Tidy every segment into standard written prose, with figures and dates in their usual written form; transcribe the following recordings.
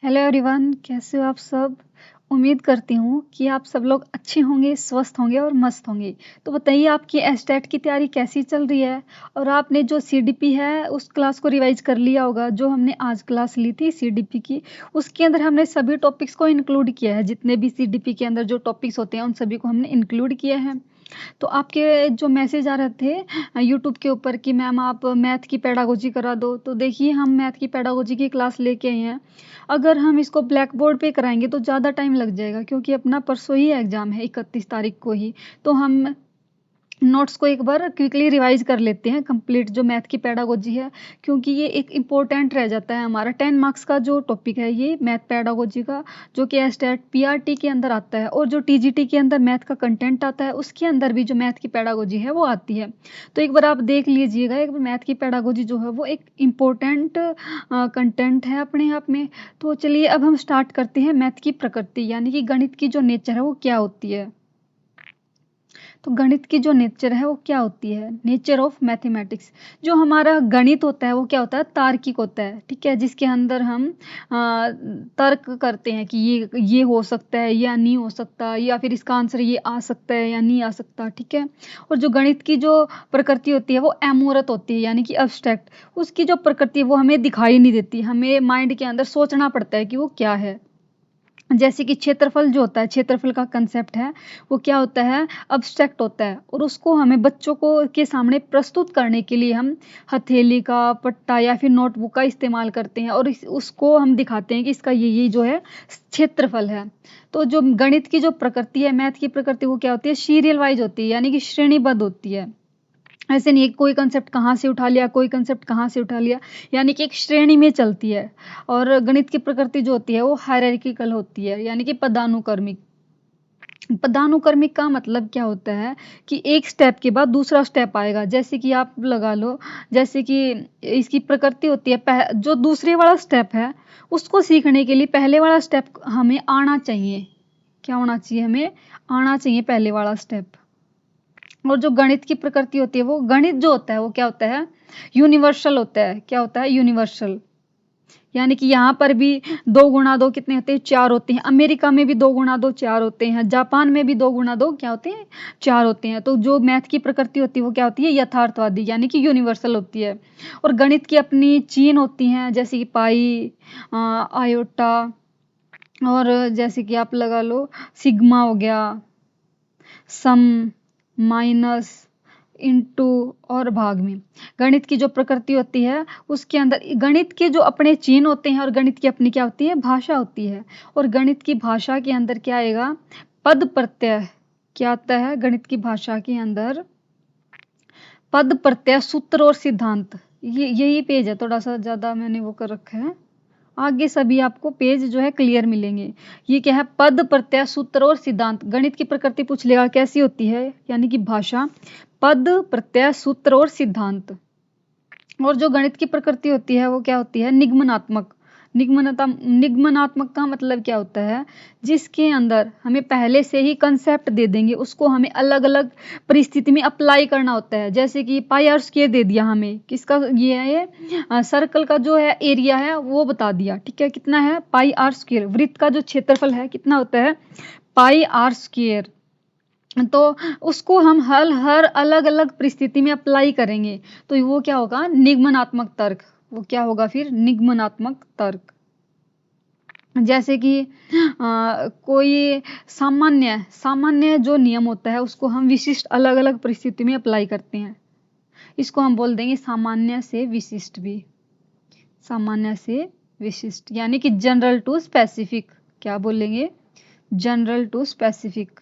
Hello everyone, कैसे हो आप सब। उम्मीद करती हूँ कि आप सब लोग अच्छे होंगे, स्वस्थ होंगे और मस्त होंगे। तो बताइए आपकी एस्टेट की तैयारी कैसी चल रही है और आपने जो सीडीपी है उस क्लास को रिवाइज कर लिया होगा। जो हमने आज क्लास ली थी सीडीपी की, उसके अंदर हमने सभी टॉपिक्स को इंक्लूड किया है। जितने भी सीडीपी के अंदर जो टॉपिक्स होते हैं उन सभी को हमने इंक्लूड किया है। तो आपके जो मैसेज आ रहे थे यूट्यूब के ऊपर कि मैम आप मैथ की पेडागोजी करा दो, तो देखिए हम मैथ की पेडागोजी की क्लास लेके आए हैं। अगर हम इसको ब्लैक बोर्ड पे कराएंगे तो ज़्यादा टाइम लग जाएगा, क्योंकि अपना परसों ही एग्ज़ाम है 31 तारीख को ही। तो हम नोट्स को एक बार क्विकली रिवाइज कर लेते हैं, कंप्लीट जो मैथ की पेडागोजी है, क्योंकि ये एक इम्पोर्टेंट रह जाता है हमारा 10 मार्क्स का जो टॉपिक है ये मैथ पेडागोजी का, जो कि एस्टेट पीआरटी के अंदर आता है। और जो टीजीटी के अंदर मैथ का कंटेंट आता है उसके अंदर भी जो मैथ की पेडागोजी है वो आती है। तो एक बार आप देख लीजिएगा, एक बार मैथ की पेडागोजी जो है वो एक इम्पोर्टेंट कंटेंट है अपने आप में। तो चलिए अब हम स्टार्ट करते हैं मैथ की प्रकृति, यानी कि गणित की जो नेचर है वो क्या होती है। तो गणित की जो नेचर है वो क्या होती है, नेचर ऑफ मैथमेटिक्स। जो हमारा गणित होता है वो क्या होता है, तार्किक होता है, ठीक है। जिसके अंदर हम तर्क करते हैं कि ये हो सकता है या नहीं हो सकता, या फिर इसका आंसर ये आ सकता है या नहीं आ सकता, ठीक है। और जो गणित की जो प्रकृति होती है वो अमूर्त होती है, यानी कि अब्स्ट्रैक्ट। उसकी जो प्रकृति है वो हमें दिखाई नहीं देती, हमें माइंड के अंदर सोचना पड़ता है कि वो क्या है। जैसे कि क्षेत्रफल जो होता है, क्षेत्रफल का कंसेप्ट है वो क्या होता है, अब्स्ट्रैक्ट होता है। और उसको हमें बच्चों को के सामने प्रस्तुत करने के लिए हम हथेली का पट्टा या फिर नोटबुक का इस्तेमाल करते हैं, और उसको हम दिखाते हैं कि इसका ये जो है क्षेत्रफल है। तो जो गणित की जो प्रकृति है, मैथ की प्रकृति, वो क्या होती है, सीरियल वाइज होती है, यानी कि श्रेणीबद्ध होती है। ऐसे नहीं कोई कंसेप्ट कहाँ से उठा लिया, कोई कंसेप्ट कहाँ से उठा लिया, यानी कि एक श्रेणी में चलती है। और गणित की प्रकृति जो होती है वो हायरार्किकल होती है, यानी कि पदानुक्रमिक। पदानुक्रमिक का मतलब क्या होता है कि एक स्टेप के बाद दूसरा स्टेप आएगा। जैसे कि आप लगा लो, जैसे कि इसकी प्रकृति होती है, जो दूसरे वाला स्टेप है उसको सीखने के लिए पहले वाला स्टेप हमें आना चाहिए। क्या होना चाहिए, हमें आना चाहिए पहले वाला स्टेप। और जो गणित की प्रकृति होती है, वो गणित जो होता है वो क्या होता है, यूनिवर्सल होता है। क्या होता है, यूनिवर्सल। यानी कि यहाँ पर भी 2 × 2 कितने होते हैं, 4 होते हैं। अमेरिका में भी 2 × 2 4 होते हैं। जापान में भी 2 × 2 क्या होते हैं, 4 होते हैं। तो जो मैथ की प्रकृति होती है वो क्या होती है, यथार्थवादी, यानी कि यूनिवर्सल होती है। और गणित की अपनी चीन होती हैं, जैसे कि पाई, आयोटा, और जैसे कि आप लगा लो सिग्मा हो गया, सम, माइनस, इनटू और भाग में। गणित की जो प्रकृति होती है उसके अंदर गणित के जो अपने चिन्ह होते हैं और गणित की अपनी क्या होती है, भाषा होती है। और गणित की भाषा के अंदर क्या आएगा, पद प्रत्यय। क्या आता है गणित की भाषा के अंदर, पद प्रत्यय, सूत्र और सिद्धांत। ये यही पेज है, थोड़ा सा ज्यादा मैंने वो कर रखा है, आगे सभी आपको पेज जो है क्लियर मिलेंगे। ये क्या है, पद प्रत्यय, सूत्र और सिद्धांत। गणित की प्रकृति पूछ लेगा कैसी होती है, यानी कि भाषा, पद प्रत्यय, सूत्र और सिद्धांत। और जो गणित की प्रकृति होती है वो क्या होती है, निगमनात्मक। निगमनात्मक का मतलब क्या होता है, जिसके अंदर हमें पहले से ही कंसेप्ट दे देंगे, उसको हमें अलग अलग परिस्थिति में अप्लाई करना होता है। जैसे कि पाई आर स्क्वायर दे दिया हमें, किसका ये है, ये सर्कल का जो है एरिया है वो बता दिया, ठीक है, कितना है, पाई आर स्क्वायर। वृत्त का जो क्षेत्रफल है कितना होता है, पाई आर स्क्वायर। तो उसको हम हर अलग अलग परिस्थिति में अप्लाई करेंगे, तो वो क्या होगा, निगमनात्मक तर्क। वो क्या होगा फिर, निगमनात्मक तर्क। जैसे कि कोई सामान्य जो नियम होता है उसको हम विशिष्ट अलग अलग परिस्थिति में अप्लाई करते हैं। इसको हम बोल देंगे सामान्य से विशिष्ट भी, सामान्य से विशिष्ट, यानी कि जनरल टू स्पेसिफिक। क्या बोलेंगे, जनरल टू स्पेसिफिक।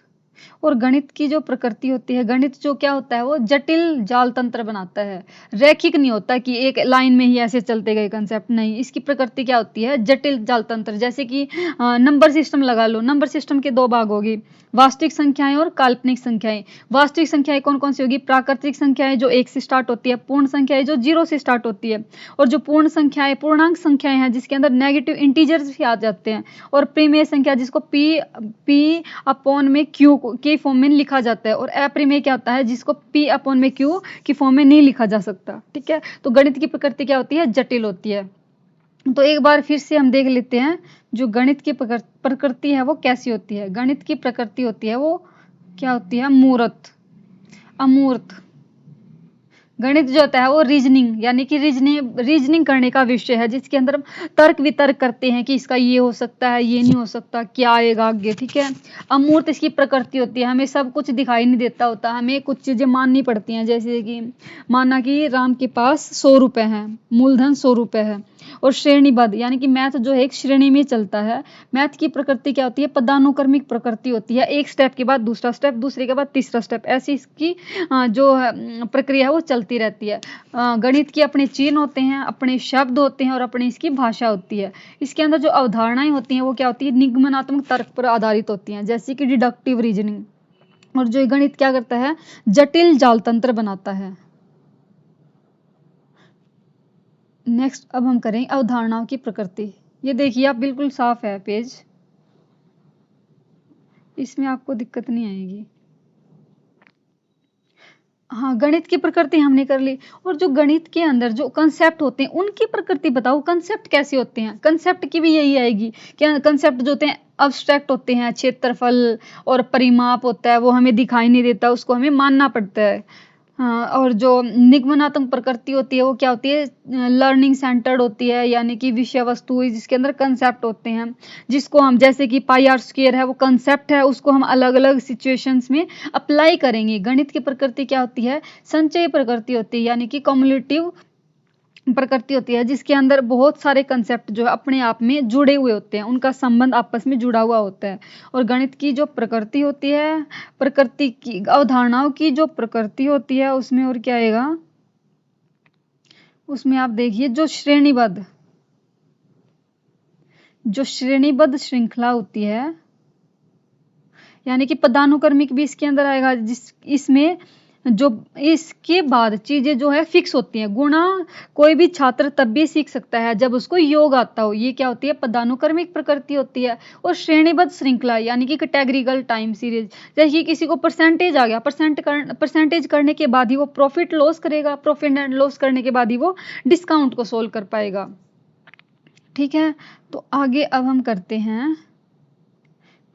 और गणित की जो प्रकृति होती है, गणित जो क्या होता है वो जटिल जाल तंत्र बनाता है, रैखिक नहीं होता कि एक लाइन में ही ऐसे चलते गए कंसेप्ट, नहीं। इसकी प्रकृति क्या होती है, जटिल जाल तंत्र। जैसे कि नंबर सिस्टम लगा लो, नंबर सिस्टम के 2 भाग होगी, वास्तविक संख्याएं और काल्पनिक संख्याएं। वास्तविक संख्याएं कौन कौन सी होगी, प्राकृतिक संख्याएं जो 1 से स्टार्ट होती है, पूर्ण संख्याएं जो 0 से स्टार्ट होती है, और जो पूर्ण संख्याएं पूर्णांक संख्याएं हैं जिसके अंदर नेगेटिव इंटीजर्स भी आ जाते हैं, और प्रीमेय संख्या जिसको पी अपॉन में क्यू के फॉर्म में लिखा जाता है, और अप्रिमेय क्या होता है जिसको पी अपॉन में क्यू की फॉर्म में नहीं लिखा जा सकता, ठीक है। तो गणित की प्रकृति क्या होती है, जटिल होती है। तो एक बार फिर से हम देख लेते हैं जो गणित की प्रकृति है वो कैसी होती है। गणित की प्रकृति होती है वो क्या होती है, मूर्त, अमूर्त। गणित जो होता है वो रीजनिंग यानी कि रीजनिंग करने का विषय है, जिसके अंदर हम तर्क वितर्क करते हैं कि इसका ये हो सकता है, ये नहीं हो सकता, क्या आएगा आगे, ठीक है। अमूर्त इसकी प्रकृति होती है, हमें सब कुछ दिखाई नहीं देता होता, हमें कुछ चीजें माननी पड़ती हैं। जैसे कि माना कि राम के पास 100 रुपए हैं, मूलधन 100 रुपए है, और श्रेणीबद्ध यानी कि मैथ जो है एक श्रेणी में चलता है। मैथ की प्रकृति क्या होती है, पदानुक्रमिक प्रकृति होती है, एक स्टेप के बाद दूसरा स्टेप, दूसरे के बाद तीसरा स्टेप, ऐसी इसकी जो प्रक्रिया है वो चलती रहती है। गणित के अपने चिन्ह होते हैं, अपने शब्द होते हैं और अपनी इसकी भाषा होती है। इसके अंदर जो अवधारणाएं होती हैं वो क्या होती है, निगमनात्मक तर्क पर आधारित होती हैं, जैसे कि डिडक्टिव रीजनिंग। और जो गणित क्या करता है, जटिल जाल तंत्र बनाता है। नेक्स्ट अब हम करें अवधारणाओं की प्रकृति। ये देखिए आप, बिल्कुल साफ है पेज, इसमें आपको दिक्कत नहीं आएगी। हाँ, गणित की प्रकृति हमने कर ली। और जो गणित के अंदर जो कंसेप्ट होते हैं उनकी प्रकृति बताओ, कंसेप्ट कैसे होते हैं। कंसेप्ट की भी यही आएगी कि कंसेप्ट जो होते हैं अब्स्ट्रैक्ट होते हैं, क्षेत्रफल और परिमाप होता है वो हमें दिखाई नहीं देता, उसको हमें मानना पड़ता है। हाँ, और जो निगमनात्मक प्रकृति होती है वो क्या होती है, लर्निंग सेंटर्ड होती है, यानी कि विषय वस्तु जिसके अंदर कंसेप्ट होते हैं, जिसको हम जैसे कि पाई आर स्क्वायर है वो कंसेप्ट है, उसको हम अलग अलग सिचुएशंस में अप्लाई करेंगे। गणित की प्रकृति क्या होती है, संचय प्रकृति होती है, यानी कि कम्युलेटिव प्रकृति होती है, जिसके अंदर बहुत सारे कंसेप्ट जो है अपने आप में जुड़े हुए होते हैं, उनका संबंध आपस में जुड़ा हुआ होता है। और गणित की जो प्रकृति होती है, प्रकृति की अवधारणाओं की जो प्रकृति होती है उसमें और क्या आएगा, उसमें आप देखिए जो श्रेणीबद्ध श्रृंखला होती है, यानी कि पदानुक्रमिक भी इसके अंदर आएगा, जिस इसमें जो इसके बाद चीजें जो है फिक्स होती हैं। गुणा कोई भी छात्र तब भी सीख सकता है जब उसको योग आता हो, ये क्या होती है, पदानुक्रमिक प्रकृति होती है। और श्रेणीबद्ध श्रृंखला यानी कि कैटेगरिकल टाइम सीरीज, जैसे कि किसी को परसेंटेज आ गया, परसेंटेज करने के बाद ही वो प्रॉफिट लॉस करेगा, प्रॉफिट एंड लॉस करने के बाद ही वो डिस्काउंट को सोल्व कर पाएगा, ठीक है। तो आगे अब हम करते हैं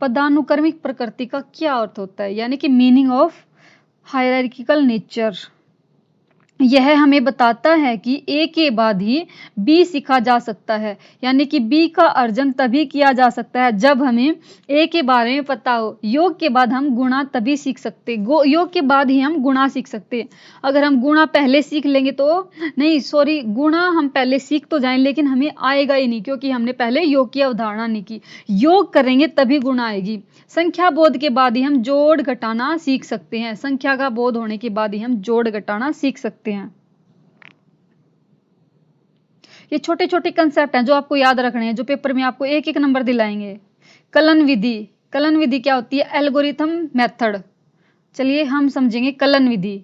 पदानुक्रमिक प्रकृति का क्या अर्थ होता है, यानी कि मीनिंग ऑफ हायरार्किकल नेचर। यह हमें बताता है कि ए के बाद ही बी सीखा जा सकता है, यानी कि बी का अर्जन तभी किया जा सकता है जब हमें ए के बारे में पता हो। योग के बाद हम गुणा तभी सीख सकते, योग के बाद ही हम गुणा सीख सकते। अगर हम गुणा पहले सीख लेंगे तो नहीं, सॉरी, गुणा हम पहले सीख तो जाएं लेकिन हमें आएगा ही नहीं, क्योंकि हमने पहले योग की अवधारणा नहीं की। योग करेंगे तभी गुणा आएगी। संख्या बोध के बाद ही हम जोड़ घटाना सीख सकते हैं, संख्या का बोध होने के बाद ही हम जोड़ घटाना सीख सकते हैं। ये छोटे छोटे कंसेप्ट हैं जो आपको याद रखने हैं, जो पेपर में आपको एक एक नंबर दिलाएंगे। कलन विधि, कलन विधि क्या होती है, एल्गोरिथम मेथड। चलिए हम समझेंगे कलन विधि।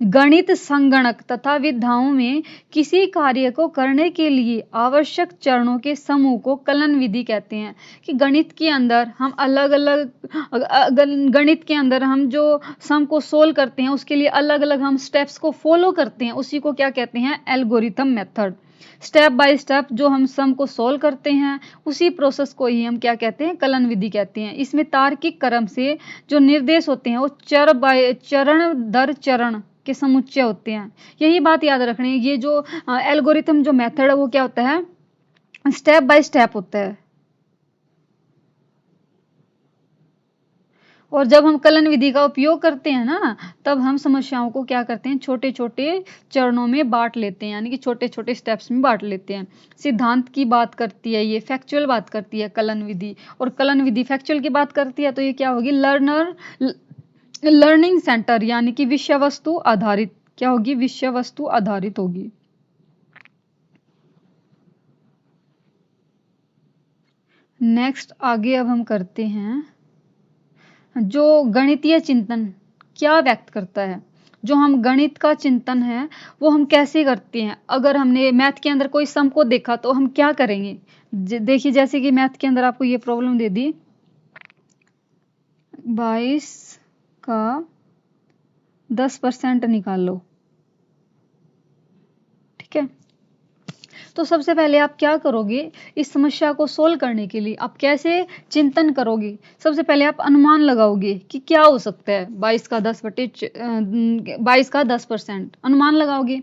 गणित संगणक तथा विधाओं में किसी कार्य को करने के लिए आवश्यक चरणों के समूह को कलन विधि कहते हैं। कि गणित के अंदर हम अलग अलग गणित के अंदर हम जो सम को सोल्व करते हैं उसके लिए अलग अलग हम स्टेप्स को फॉलो करते हैं, उसी को क्या कहते हैं, algorithm method. Step by step जो हम सम को सोल्व करते हैं उसी प्रोसेस को ही हम क्या कहते हैं, कलन विधि कहते हैं। इसमें तार्किक क्रम से जो निर्देश होते हैं वो चरण दर चरण के समुच्चय होते हैं। यही बात याद रखनी है, ये जो एल्गोरिथम जो मेथड है वो क्या होता है, स्टेप बाय स्टेप होता है। और जब हम कलन विधि का उपयोग करते हैं ना, तब हम समस्याओं को क्या करते हैं, छोटे छोटे चरणों में बांट लेते हैं, यानी कि छोटे छोटे स्टेप्स में बांट लेते हैं। सिद्धांत की बात करती है, ये फैक्चुअल बात करती है कलन विधि, और कलन विधि फैक्चुअल की बात करती है, तो ये क्या होगी, लर्निंग सेंटर, यानी कि विषय वस्तु आधारित, क्या होगी, विषय वस्तु आधारित होगी। नेक्स्ट आगे अब हम करते हैं जो गणितीय चिंतन क्या व्यक्त करता है। जो हम गणित का चिंतन है वो हम कैसे करते हैं। अगर हमने मैथ के अंदर कोई सम को देखा तो हम क्या करेंगे, देखिए जैसे कि मैथ के अंदर आपको ये प्रॉब्लम दे दी, 22 का 10% निकाल लो, ठीक है। तो सबसे पहले आप क्या करोगे, इस समस्या को सोल्व करने के लिए आप कैसे चिंतन करोगे। सबसे पहले आप अनुमान लगाओगे कि क्या हो सकता है। 22 का 10% अनुमान लगाओगे।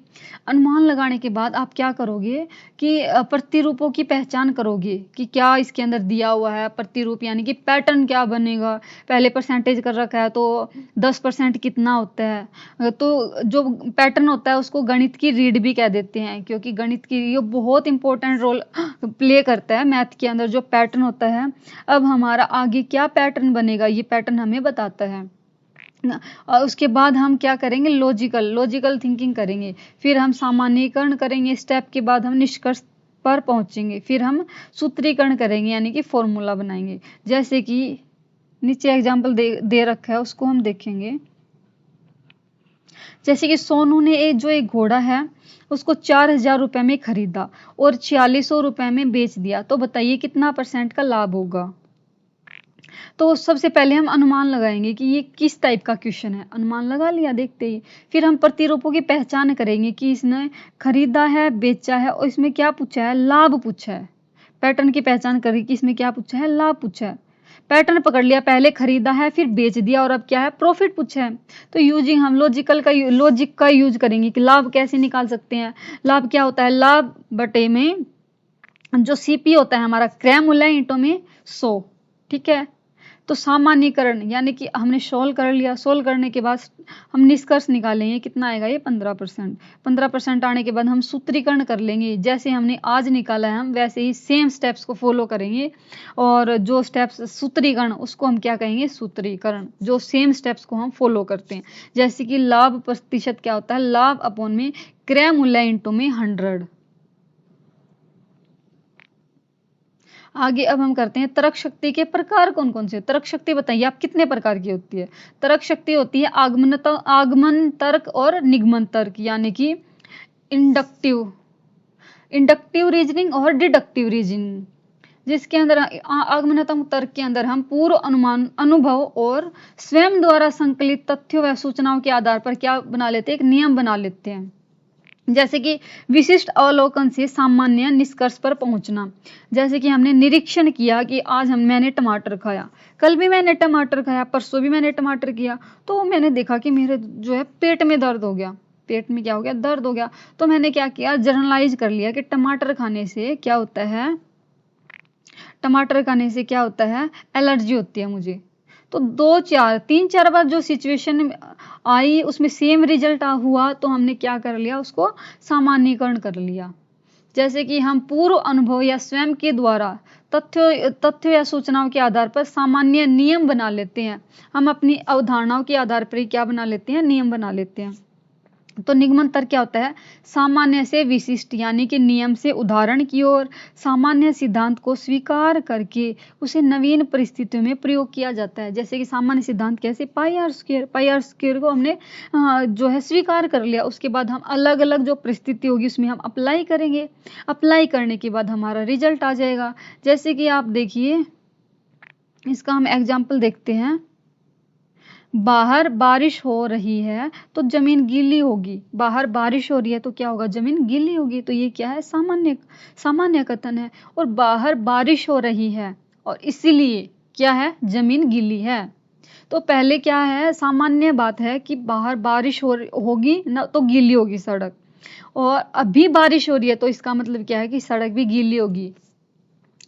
अनुमान लगाने के बाद आप क्या करोगे कि प्रतिरूपों की पहचान करोगे कि क्या इसके अंदर दिया हुआ है प्रतिरूप, यानी कि पैटर्न क्या बनेगा। पहले परसेंटेज कर रखा है तो 10% कितना होता है। तो जो पैटर्न होता है उसको गणित की रीड भी कह देते हैं, क्योंकि गणित की ये बहुत इंपॉर्टेंट रोल प्ले करता है मैथ के अंदर, जो पैटर्न होता है। अब हमारा आगे क्या पैटर्न बनेगा ये पैटर्न हमें बताता है। और उसके बाद हम क्या करेंगे, लॉजिकल थिंकिंग करेंगे। फिर हम सामान्यीकरण करेंगे, स्टेप के बाद हम निष्कर्ष पर पहुंचेंगे। फिर हम सूत्रीकरण करेंगे, यानी कि फॉर्मूला बनाएंगे। जैसे कि नीचे एग्जाम्पल दे रखा है उसको हम देखेंगे। जैसे कि सोनू ने एक घोड़ा है उसको 4,000 रुपये में खरीदा और 4600 रुपये में बेच दिया, तो बताइए कितना % का लाभ होगा। तो सबसे पहले हम अनुमान लगाएंगे कि ये किस टाइप का क्वेश्चन है। अनुमान लगा लिया देखते ही। फिर हम प्रतिरूपों की पहचान करेंगे कि इसने खरीदा है, बेचा है और इसमें क्या पूछा है, लाभ पूछा है। पैटर्न की पहचान करेंगे कि इसमें क्या पूछा है, लाभ पूछा है। पैटर्न पकड़ लिया, पहले खरीदा है फिर बेच दिया और अब क्या है, प्रॉफिट पूछा है। तो यूजिंग हम लॉजिक का यूज करेंगे कि लाभ कैसे निकाल सकते हैं। लाभ क्या होता है, लाभ बटे में जो सीपी होता है हमारा, क्रय मूल्य ईंटों में 100। ठीक है, तो सामान्यीकरण यानी कि हमने सोल्व कर लिया। सोल्व करने के बाद हम निष्कर्ष निकालेंगे कितना आएगा, ये 15%। 15% आने के बाद हम सूत्रीकरण कर लेंगे। जैसे हमने आज निकाला है हम वैसे ही सेम स्टेप्स को फॉलो करेंगे। और जो स्टेप्स सूत्रीकरण उसको हम क्या कहेंगे, सूत्रीकरण, जो सेम स्टेप्स को हम फॉलो करते हैं। जैसे कि लाभ प्रतिशत क्या होता है, लाभ अपॉन में क्रय मूल्य इंटू में 100। आगे अब हम करते हैं तर्क शक्ति के प्रकार कौन कौन से। तर्क शक्ति बताइए आप कितने प्रकार की होती है। तर्क शक्ति होती है आगमन तर्क और निगमन तर्क, यानी कि इंडक्टिव रीजनिंग और डिडक्टिव रीजनिंग। जिसके अंदर आगमनात्मक तर्क के अंदर हम पूर्व अनुमान, अनुभव और स्वयं द्वारा संकलित तथ्यों व सूचनाओं के आधार पर क्या बना लेते हैं, एक नियम बना लेते हैं। जैसे कि विशिष्ट अवलोकन से सामान्य निष्कर्ष पर पहुंचना। जैसे कि हमने निरीक्षण किया कि आज मैंने टमाटर खाया, कल भी मैंने टमाटर खाया, परसों भी मैंने टमाटर किया, तो मैंने देखा कि मेरे जो है पेट में दर्द हो गया। पेट में क्या हो गया, दर्द हो गया। तो मैंने क्या किया, जर्नलाइज कर लिया कि टमाटर खाने से क्या होता है, टमाटर खाने से क्या होता है, एलर्जी होती है मुझे। तो 3-4 बार जो सिचुएशन आई उसमें सेम रिजल्ट हुआ, तो हमने क्या कर लिया, उसको सामान्यीकरण कर लिया। जैसे कि हम पूर्व अनुभव या स्वयं के द्वारा तथ्य या सूचनाओं के आधार पर सामान्य नियम बना लेते हैं। हम अपनी अवधारणाओं के आधार पर ही क्या बना लेते हैं, नियम बना लेते हैं। तो निगमन तर्क क्या होता है, सामान्य से विशिष्ट यानी कि नियम से उदाहरण की ओर सामान्य सिद्धांत को स्वीकार करके उसे नवीन परिस्थितियों में प्रयोग किया जाता है। जैसे कि सामान्य सिद्धांत कैसे, पाई आर स्क्वायर को हमने जो है स्वीकार कर लिया। उसके बाद हम अलग अलग जो परिस्थिति होगी उसमें हम अप्लाई करेंगे। अप्लाई करने के बाद हमारा रिजल्ट आ जाएगा। जैसे कि आप देखिए, इसका हम एग्जाम्पल देखते हैं। बाहर बारिश हो रही है तो जमीन गीली होगी। बाहर बारिश हो रही है तो क्या होगा, जमीन गीली होगी। तो ये क्या है, सामान्य कथन है। और बाहर बारिश हो रही है और इसीलिए क्या है, जमीन गीली है। तो पहले क्या है, सामान्य बात है कि बाहर बारिश होगी ना तो गीली होगी सड़क, और अभी बारिश हो रही है तो इसका मतलब क्या है कि सड़क भी गीली होगी।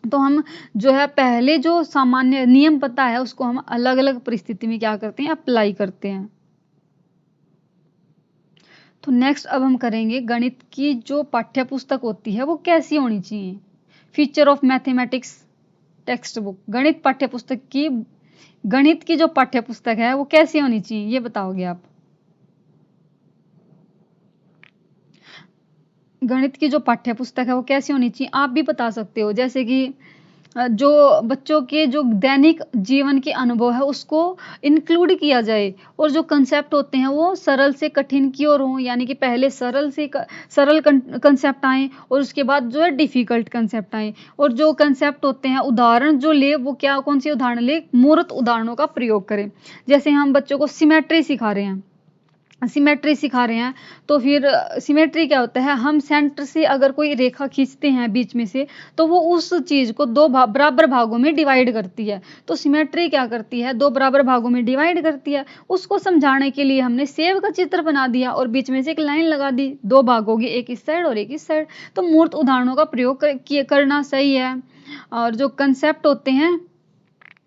तो हम जो है पहले जो सामान्य नियम पता है उसको हम अलग अलग परिस्थिति में क्या करते हैं, अप्लाई करते हैं। तो नेक्स्ट अब हम करेंगे गणित की जो पाठ्य पुस्तक होती है वो कैसी होनी चाहिए। Feature of mathematics text book. गणित की जो पाठ्य पुस्तक है वो कैसी होनी चाहिए, ये बताओगे आप। गणित की जो पाठ्य पुस्तक है वो कैसी होनी चाहिए, आप भी बता सकते हो। जैसे कि जो बच्चों के जो दैनिक जीवन के अनुभव है उसको इंक्लूड किया जाए, और जो कंसेप्ट होते हैं वो सरल से कठिन की ओर हों, यानी कि पहले सरल कंसेप्ट आए और उसके बाद जो है डिफिकल्ट कंसेप्ट आए। और जो कंसेप्ट होते हैं उदाहरण जो ले वो क्या, कौन सी उदाहरण ले, मूर्त उदाहरणों का प्रयोग करें। जैसे हम बच्चों को सिमेट्री सिखा रहे हैं, सिमेट्री सिखा रहे हैं, तो फिर सिमेट्री क्या होता है, हम सेंटर से अगर कोई रेखा खींचते हैं बीच में से, तो वो उस चीज को दो बराबर भागों में डिवाइड करती है। तो सिमेट्री क्या करती है, दो बराबर भागों में डिवाइड करती है। उसको समझाने के लिए हमने सेब का चित्र बना दिया और बीच में से एक लाइन लगा दी, दो भाग होगी, एक इस साइड और एक इस साइड। तो मूर्त उदाहरणों का प्रयोग करना सही है। और जो कंसेप्ट होते हैं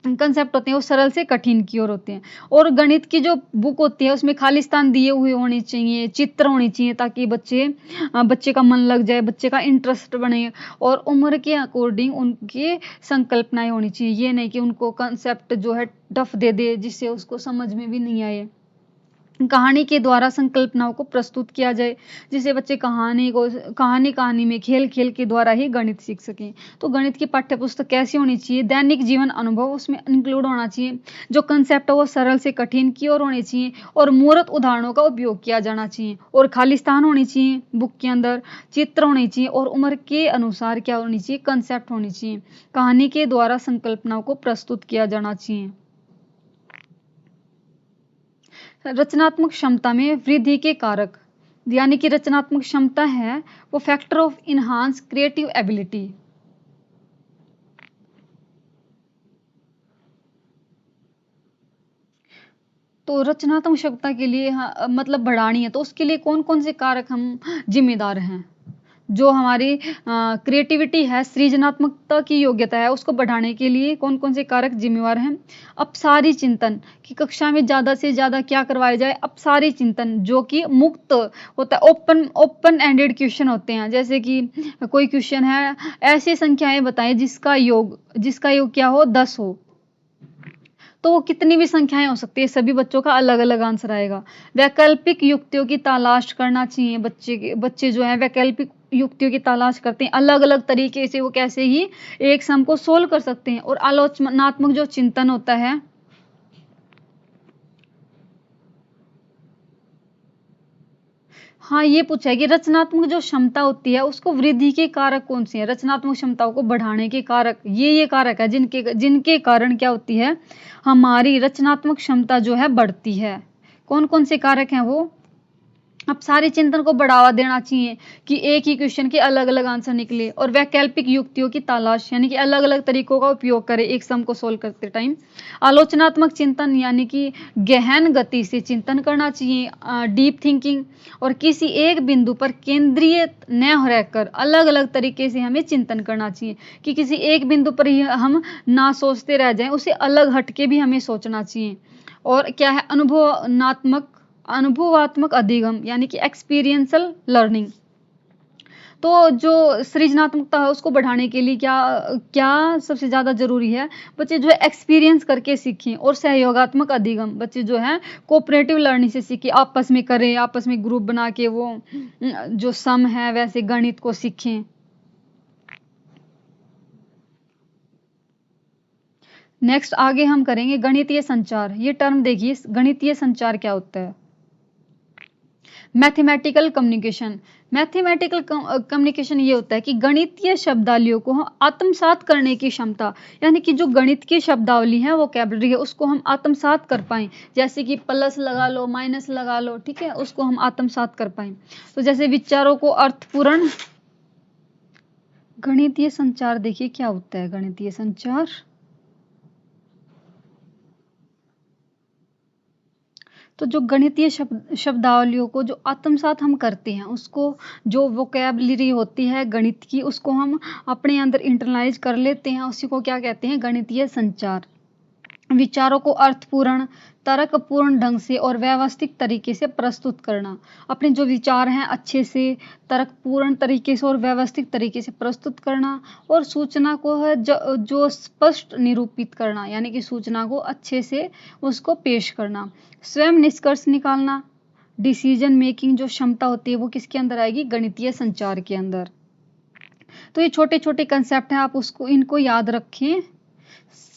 वो सरल से कठिन की ओर होते हैं। और गणित की जो बुक होती है उसमें खाली स्थान दिए हुए होने चाहिए, चित्र होनी चाहिए, ताकि बच्चे का मन लग जाए, बच्चे का इंटरेस्ट बने। और उम्र के अकॉर्डिंग उनकी संकल्पनाएं होनी चाहिए, ये नहीं कि उनको कंसेप्ट जो है टफ दे दे जिससे उसको समझ में भी नहीं आए। कहानी के द्वारा संकल्पनाओं को प्रस्तुत किया जाए, जिससे बच्चे कहानी में खेल खेल के द्वारा ही गणित सीख सकें। तो गणित की पाठ्य पुस्तक कैसी होनी चाहिए, दैनिक जीवन अनुभव उसमें इंक्लूड होना चाहिए। जो कंसेप्ट है वो सरल से कठिन की ओर होने चाहिए और मूर्त उदाहरणों का उपयोग किया जाना चाहिए। और खाली स्थान होनी चाहिए बुक के अंदर, चित्र होने चाहिए और उम्र के अनुसार क्या होनी चाहिए, कंसेप्ट होनी चाहिए। कहानी के द्वारा संकल्पनाओं को प्रस्तुत किया जाना चाहिए। रचनात्मक क्षमता में वृद्धि के कारक, यानी कि रचनात्मक क्षमता है वो factor of enhance creative ability. तो रचनात्मक क्षमता के लिए मतलब बढ़ानी है, तो उसके लिए कौन कौन से कारक हम जिम्मेदार हैं। जो हमारी क्रिएटिविटी है, सृजनात्मकता की योग्यता है, उसको बढ़ाने के लिए कौन कौन से कारक जिम्मेवार हैं। अपसारी चिंतन, कि कक्षा में ज़्यादा से ज़्यादा क्या करवाया जाए, अपसारी चिंतन, जो कि मुक्त होता है, ओपन एंडेड क्वेश्चन होते हैं। जैसे कि कोई क्वेश्चन है, ऐसी संख्याएं बताएं जिसका योग क्या हो, 10 हो। तो वो कितनी भी संख्याएं हो सकती है, सभी बच्चों का अलग अलग आंसर आएगा। वैकल्पिक युक्तियों की तलाश करना चाहिए। बच्चे जो है वैकल्पिक युक्तियों की तलाश करते हैं, अलग अलग तरीके से वो कैसे ही एक सम को सोल्व कर सकते हैं। और आलोचनात्मक जो चिंतन होता है, हाँ ये पूछा है कि रचनात्मक जो क्षमता होती है उसको वृद्धि के कारक कौन से हैं। रचनात्मक क्षमताओं को बढ़ाने के कारक ये कारक है जिनके कारण क्या होती है, हमारी रचनात्मक क्षमता जो है बढ़ती है। कौन कौन से कारक हैं वो, अब सारे चिंतन को बढ़ावा देना चाहिए कि एक ही क्वेश्चन के अलग अलग आंसर निकले। और वैकल्पिक युक्तियों की तलाश, यानी कि अलग अलग तरीकों का उपयोग करें एक सम को सोल्व करते टाइम। आलोचनात्मक चिंतन, यानी कि गहन गति से चिंतन करना चाहिए, डीप थिंकिंग। और किसी एक बिंदु पर केंद्रीय न रहकर अलग अलग तरीके से हमें चिंतन करना चाहिए, कि किसी एक बिंदु पर ही हम ना सोचते रह जाएं, उसे अलग हटके भी हमें सोचना चाहिए। और क्या है, अनुभवात्मक अधिगम, यानी कि एक्सपीरियंशियल लर्निंग। तो जो सृजनात्मकता है उसको बढ़ाने के लिए क्या क्या सबसे ज़्यादा जरूरी है, बच्चे जो है एक्सपीरियंस करके सीखें। और सहयोगात्मक अधिगम, बच्चे जो है कोऑपरेटिव लर्निंग से सीखें, आपस में करें, आपस में ग्रुप बना के वो जो सम है वैसे गणित को सीखें। नेक्स्ट आगे हम करेंगे गणितीय संचार। ये टर्म देखिए, गणितीय संचार क्या होता है। मैथमेटिकल कम्युनिकेशन ये होता है कि गणितीय शब्दावलियों को हम आत्मसात करने की क्षमता, यानी कि जो गणित की शब्दावली है, वोकैबुलरी है, उसको हम आत्मसात कर पाएं। जैसे कि प्लस लगा लो, माइनस लगा लो, ठीक है, उसको हम आत्मसात कर पाएं। तो जैसे विचारों को अर्थपूर्ण, गणितीय संचार देखिए क्या होता है। गणितीय संचार तो जो गणितीय शब्दावलियों को जो आत्मसात हम करते हैं, उसको जो वोकैबुलरी होती है गणित की, उसको हम अपने अंदर इंटरनलाइज कर लेते हैं, उसी को क्या कहते हैं, गणितीय संचार। विचारों को अर्थपूर्ण, तर्कपूर्ण ढंग से और व्यवस्थित तरीके से प्रस्तुत करना। अपने जो विचार हैं अच्छे से तर्कपूर्ण तरीके से और व्यवस्थित तरीके से प्रस्तुत करना। और सूचना को है जो स्पष्ट निरूपित करना, यानी कि सूचना को अच्छे से उसको पेश करना। स्वयं निष्कर्ष निकालना, डिसीजन मेकिंग जो क्षमता होती है वो किसके अंदर आएगी, गणितीय संचार के अंदर। तो ये छोटे छोटे कंसेप्ट हैं, आप इनको याद रखें।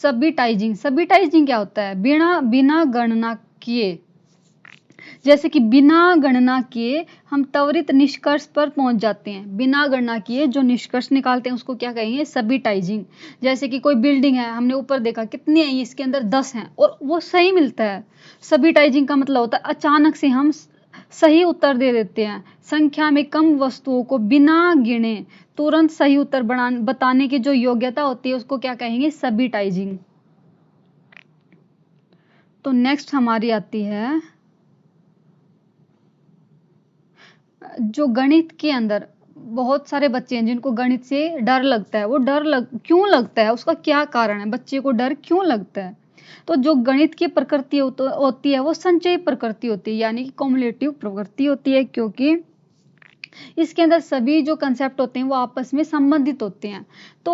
सबिटाइजिंग क्या होता है, बिना गणना किए, जैसे कि बिना गणना किए हम त्वरित निष्कर्ष पर पहुंच जाते हैं। बिना गणना किए जो निष्कर्ष निकालते हैं उसको क्या कहेंगे, सबिटाइजिंग। जैसे कि कोई बिल्डिंग है, हमने ऊपर देखा कितनी है, इसके अंदर 10 हैं और वो सही मिलता है। सबिटाइजिंग का मतलब होता है अचानक से हम सही उत्तर दे देते हैं। संख्या में कम वस्तुओं को बिना गिने तुरंत सही उत्तर बताने की जो योग्यता होती है उसको क्या कहेंगे? सबिटाइजिंग। तो नेक्स्ट हमारी आती है जो गणित के अंदर बहुत सारे बच्चे हैं जिनको गणित से डर लगता है। वो क्यों लगता है, उसका क्या कारण है, बच्चे को डर क्यों लगता है? तो जो गणित की प्रकृति होती है वो संचयी प्रकृति होती है, यानी कि कॉम्युलेटिव प्रकृति होती है, क्योंकि इसके अंदर सभी जो कंसेप्ट होते हैं वो आपस में संबंधित होते हैं। तो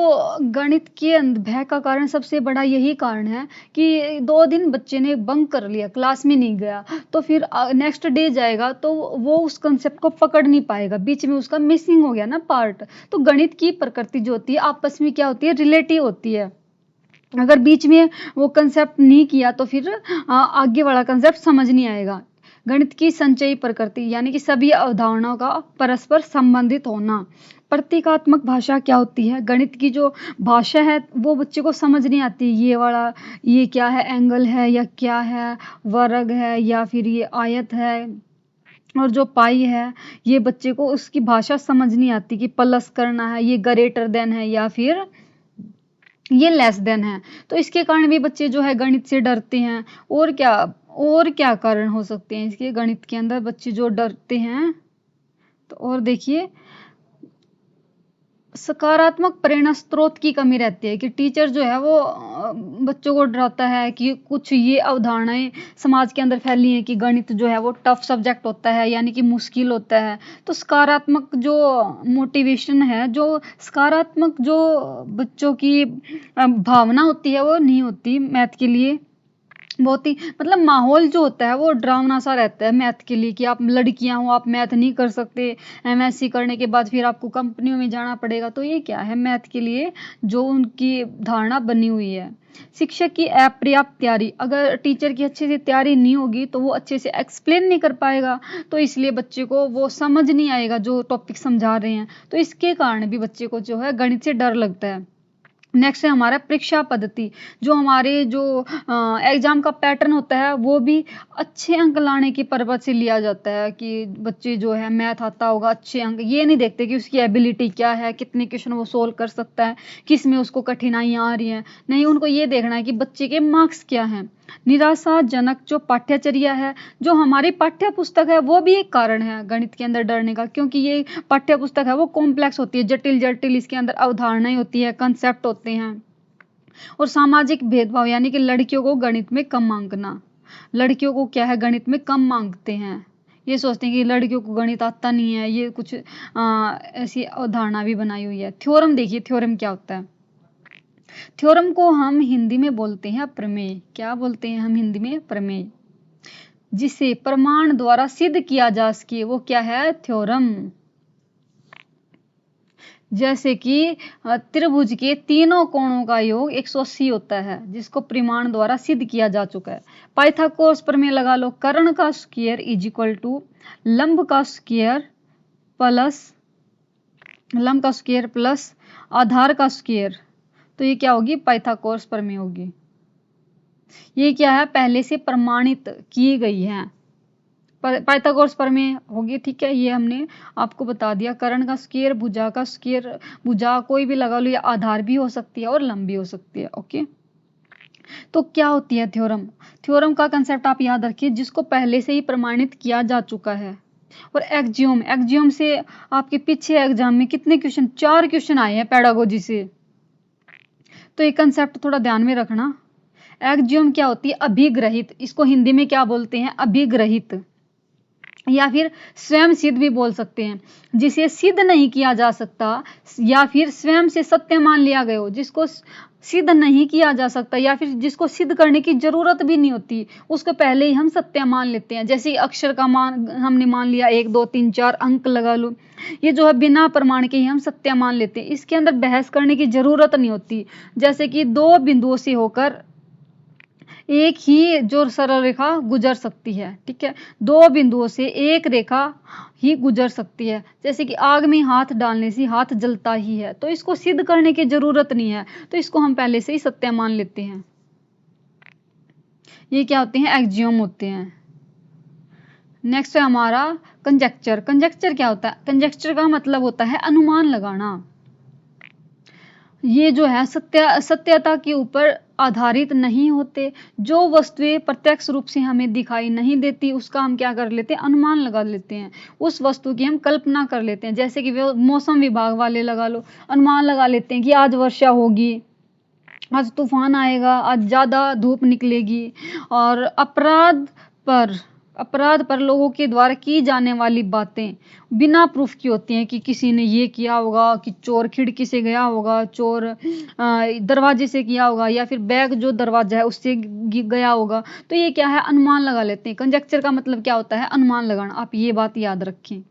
गणित के भय का कारण सबसे बड़ा यही कारण है कि 2 दिन बच्चे ने बंक कर लिया, क्लास में नहीं गया, तो फिर नेक्स्ट डे जाएगा तो वो उस कंसेप्ट को पकड़ नहीं पाएगा, बीच में उसका मिसिंग हो गया ना पार्ट। तो गणित की प्रकृति जो होती है आपस में क्या होती है? रिलेटिव होती है। अगर बीच में वो कंसेप्ट नहीं किया तो फिर आगे वाला कंसेप्ट समझ नहीं आएगा। गणित की संचयी प्रकृति यानी कि सभी अवधारणाओं का परस्पर संबंधित होना। प्रतीकात्मक भाषा क्या होती है? गणित की जो भाषा है वो बच्चे को समझ नहीं आती। ये क्या है, एंगल है या क्या है, वर्ग है या फिर ये आयत है, और जो पाई है, ये बच्चे को उसकी भाषा समझ नहीं आती कि प्लस करना है, ये ग्रेटर देन है या फिर ये लेस देन है। तो इसके कारण भी बच्चे जो है गणित से डरते हैं। और क्या कारण हो सकते हैं इसके गणित के अंदर बच्चे जो डरते हैं? तो और देखिए, सकारात्मक प्रेरणा स्रोत की कमी रहती है कि टीचर जो है वो बच्चों को डराता है कि कुछ ये अवधारणाएं समाज के अंदर फैली हैं कि गणित जो है वो टफ सब्जेक्ट होता है, यानी कि मुश्किल होता है। तो सकारात्मक जो मोटिवेशन है, जो सकारात्मक जो बच्चों की भावना होती है वो नहीं होती मैथ के लिए। बहुत ही मतलब माहौल जो होता है वो डरावना सा रहता है मैथ के लिए कि आप लड़कियां हो, आप मैथ नहीं कर सकते, एमएससी करने के बाद फिर आपको कंपनियों में जाना पड़ेगा। तो ये क्या है मैथ के लिए जो उनकी धारणा बनी हुई है। शिक्षक की अपर्याप्त तैयारी, अगर टीचर की अच्छे से तैयारी नहीं होगी तो वो अच्छे से एक्सप्लेन नहीं कर पाएगा, तो इसलिए बच्चे को वो समझ नहीं आएगा जो टॉपिक समझा रहे हैं। तो इसके कारण भी बच्चे को जो है गणित से डर लगता है। नेक्स्ट है हमारा परीक्षा पद्धति। जो हमारे जो एग्जाम का पैटर्न होता है वो भी अच्छे अंक लाने की पर्पज से लिया जाता है कि बच्चे जो है मैथ आता होगा, अच्छे अंक, ये नहीं देखते कि उसकी एबिलिटी क्या है, कितने क्वेश्चन वो सोल्व कर सकता है, किस में उसको कठिनाइयाँ आ रही हैं। नहीं, उनको ये देखना है कि बच्चे के मार्क्स क्या हैं। निराशाजनक जो पाठ्यचर्या है, जो हमारी पाठ्य पुस्तक है, वो भी एक कारण है गणित के अंदर डरने का, क्योंकि ये पाठ्य पुस्तक है वो कॉम्प्लेक्स होती है, जटिल जटिल इसके अंदर अवधारणाएं होती है, कंसेप्ट होते हैं। और सामाजिक भेदभाव यानी कि लड़कियों को गणित में कम मांगना। लड़कियों को क्या है गणित में कम मांगते हैं, ये सोचते हैं कि लड़कियों को गणित आता नहीं है, ये कुछ ऐसी अवधारणा भी बनाई हुई है। थ्योरम देखिए, थ्योरम क्या होता है? थ्योरम को हम हिंदी में बोलते हैं प्रमेय। क्या बोलते हैं हम हिंदी में? प्रमेय। जिसे प्रमाण द्वारा सिद्ध किया जा सके वो क्या है? थ्योरम। जैसे कि त्रिभुज के तीनों कोणों का योग 180 होता है, जिसको प्रमाण द्वारा सिद्ध किया जा चुका है। पाइथागोरस प्रमेय लगा लो, कर्ण का स्क्वायर इज इक्वल टू लंब का स्क्वायर प्लस आधार का स्क्वायर। तो ये क्या होगी? पाइथागोरस प्रमेय होगी। ये क्या है? पहले से प्रमाणित की गई है, पाइथागोरस प्रमेय होगी। ठीक है, ये हमने आपको बता दिया। कर्ण का स्क्वायर, भुजा का स्क्वायर, भुजा कोई भी लगा लो, या आधार भी हो सकती है और लंबी हो सकती है। ओके, तो क्या होती है थ्योरम? थ्योरम का कंसेप्ट आप याद रखिए, जिसको पहले से ही प्रमाणित किया जा चुका है। और एक्जियोम से आपके पीछे एग्जाम में कितने क्वेश्चन? 4 क्वेश्चन आए हैं पेडागोजी से। तो ये कंसेप्ट थोड़ा ध्यान में रखना। एक्जियोम क्या होती है? अभिग्रहित। इसको हिंदी में क्या बोलते हैं? अभिग्रहित, या फिर स्वयं सिद्ध भी बोल सकते हैं। जिसे सिद्ध नहीं किया जा सकता या फिर स्वयं से सत्य मान लिया गया हो, जिसको सिद्ध नहीं किया जा सकता या फिर जिसको सिद्ध करने की जरूरत भी नहीं होती, उसको पहले ही हम सत्य मान लेते हैं। जैसे अक्षर का मान हमने मान लिया 1 2 3 4 अंक लगा लो, ये जो है बिना प्रमाण के ही हम सत्य मान लेते हैं। इसके अंदर बहस करने की जरूरत नहीं होती। जैसे कि 2 बिंदुओं से होकर एक ही जो सरल रेखा गुजर सकती है। ठीक है, 2 बिंदुओं से एक रेखा ही गुजर सकती है। जैसे कि आग में हाथ डालने से हाथ जलता ही है, तो इसको सिद्ध करने की जरूरत नहीं है, तो इसको हम पहले से ही सत्य मान लेते हैं। ये क्या होते हैं? एक्जियोम होते हैं। नेक्स्ट है हमारा कंजेक्चर। कंजेक्चर क्या होता है? कंजेक्चर का मतलब होता है अनुमान लगाना। ये जो है सत्यता के ऊपर आधारित नहीं होते। जो वस्तुएं प्रत्यक्ष रूप से हमें दिखाई नहीं देती उसका हम क्या कर लेते हैं? अनुमान लगा लेते हैं। उस वस्तु की हम कल्पना कर लेते हैं। जैसे कि मौसम विभाग वाले लगा लो, अनुमान लगा लेते हैं कि आज वर्षा होगी, आज तूफान आएगा, आज ज्यादा धूप निकलेगी। और अपराध पर लोगों के द्वारा की जाने वाली बातें बिना प्रूफ की होती हैं कि किसी ने ये किया होगा, कि चोर खिड़की से गया होगा, चोर दरवाजे से किया होगा, या फिर बैग जो दरवाजा है उससे गया होगा। तो ये क्या है? अनुमान लगा लेते हैं। कंजेक्चर का मतलब क्या होता है? अनुमान लगाना। आप ये बात याद रखें।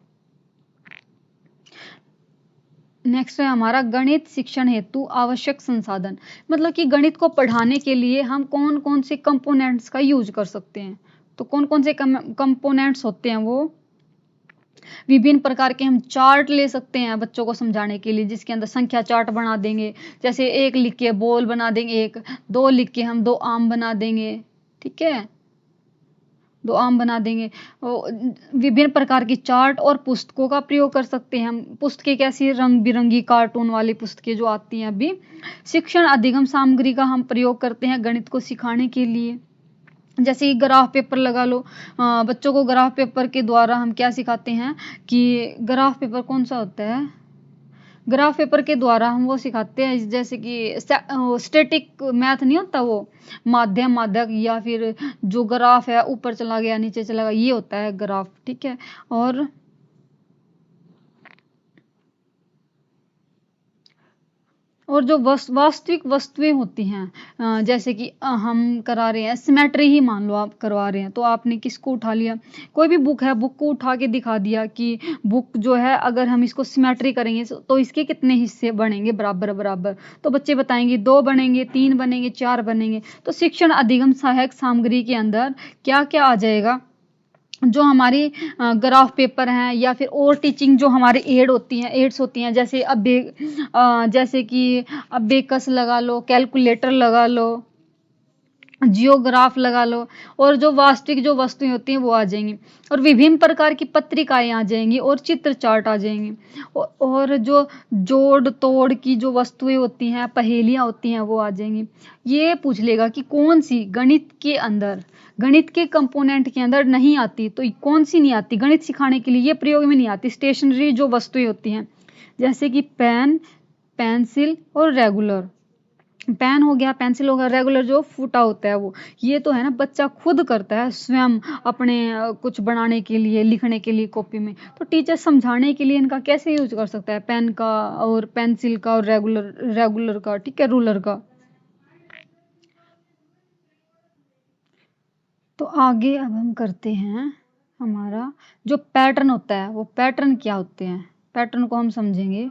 नेक्स्ट है हमारा गणित शिक्षण हेतु आवश्यक संसाधन। मतलब कि गणित को पढ़ाने के लिए हम कौन कौन से कंपोनेंट्स का यूज कर सकते हैं। तो कौन कौन से कंपोनेंट्स होते हैं? वो विभिन्न प्रकार के हम चार्ट ले सकते हैं बच्चों को समझाने के लिए, जिसके अंदर संख्या चार्ट बना देंगे। जैसे 1 लिख के बॉल बना देंगे, 2 लिख के हम 2 आम बना देंगे, ठीक है, 2 आम बना देंगे। विभिन्न प्रकार की चार्ट और पुस्तकों का प्रयोग कर सकते हैं हम। पुस्तकें कैसी? रंग बिरंगी कार्टून वाली पुस्तकें जो आती हैं अभी। शिक्षण अधिगम सामग्री का हम प्रयोग करते हैं गणित को सिखाने के लिए। जैसे कि ग्राफ पेपर लगा लो। बच्चों को ग्राफ पेपर के द्वारा हम क्या सिखाते हैं कि ग्राफ पेपर कौन सा होता है? ग्राफ पेपर के द्वारा हम वो सिखाते हैं, जैसे कि स्टैटिक मैथ नहीं होता, वो माध्यक, या फिर जो ग्राफ है ऊपर चला गया नीचे चला गया, ये होता है ग्राफ, ठीक है। और जो वास्तविक वस्तुएं होती हैं, जैसे कि हम करा रहे हैं सिमेट्री ही, मान लो आप करवा रहे हैं, तो आपने किसको उठा लिया? कोई भी बुक है, बुक को उठा के दिखा दिया कि बुक जो है अगर हम इसको सिमेट्री करेंगे तो इसके कितने हिस्से बनेंगे? बराबर बराबर। तो बच्चे बताएंगे 2 बनेंगे, 3 बनेंगे, 4 बनेंगे। तो शिक्षण अधिगम सहायक सामग्री के अंदर क्या क्या आ जाएगा? जो हमारी ग्राफ पेपर हैं, या फिर और टीचिंग जो हमारी एड्स होती हैं, जैसे कि अबेकस लगा लो, कैलकुलेटर लगा लो, जियोग्राफ लगा लो। और जो वास्तविक जो वस्तुएं होती हैं वो आ जाएंगी। और विभिन्न प्रकार की पत्रिकाएं आ जाएंगी, और चित्र चार्ट आ जाएंगी। और जो जोड़ तोड़ की जो वस्तुएं होती हैं, पहेलियां होती हैं, वो आ जाएंगी। ये पूछ लेगा कि कौन सी गणित के कंपोनेंट के अंदर नहीं आती, तो कौन सी नहीं आती गणित सिखाने के लिए, ये प्रयोग में नहीं आती। स्टेशनरी जो वस्तुएं होती हैं, जैसे कि पेन, पेंसिल और रेगुलर। पेन हो गया, पेंसिल हो गया, रेगुलर जो फूटा होता है वो। ये तो है ना, बच्चा खुद करता है स्वयं अपने कुछ बनाने के लिए, लिखने के लिए कॉपी में। तो टीचर समझाने के लिए इनका कैसे यूज कर सकता है? पेन का और पेंसिल का और रेगुलर का, ठीक है, रूलर का। तो आगे अब हम करते हैं हमारा जो पैटर्न होता है, वो पैटर्न क्या होते हैं, पैटर्न को हम समझेंगे।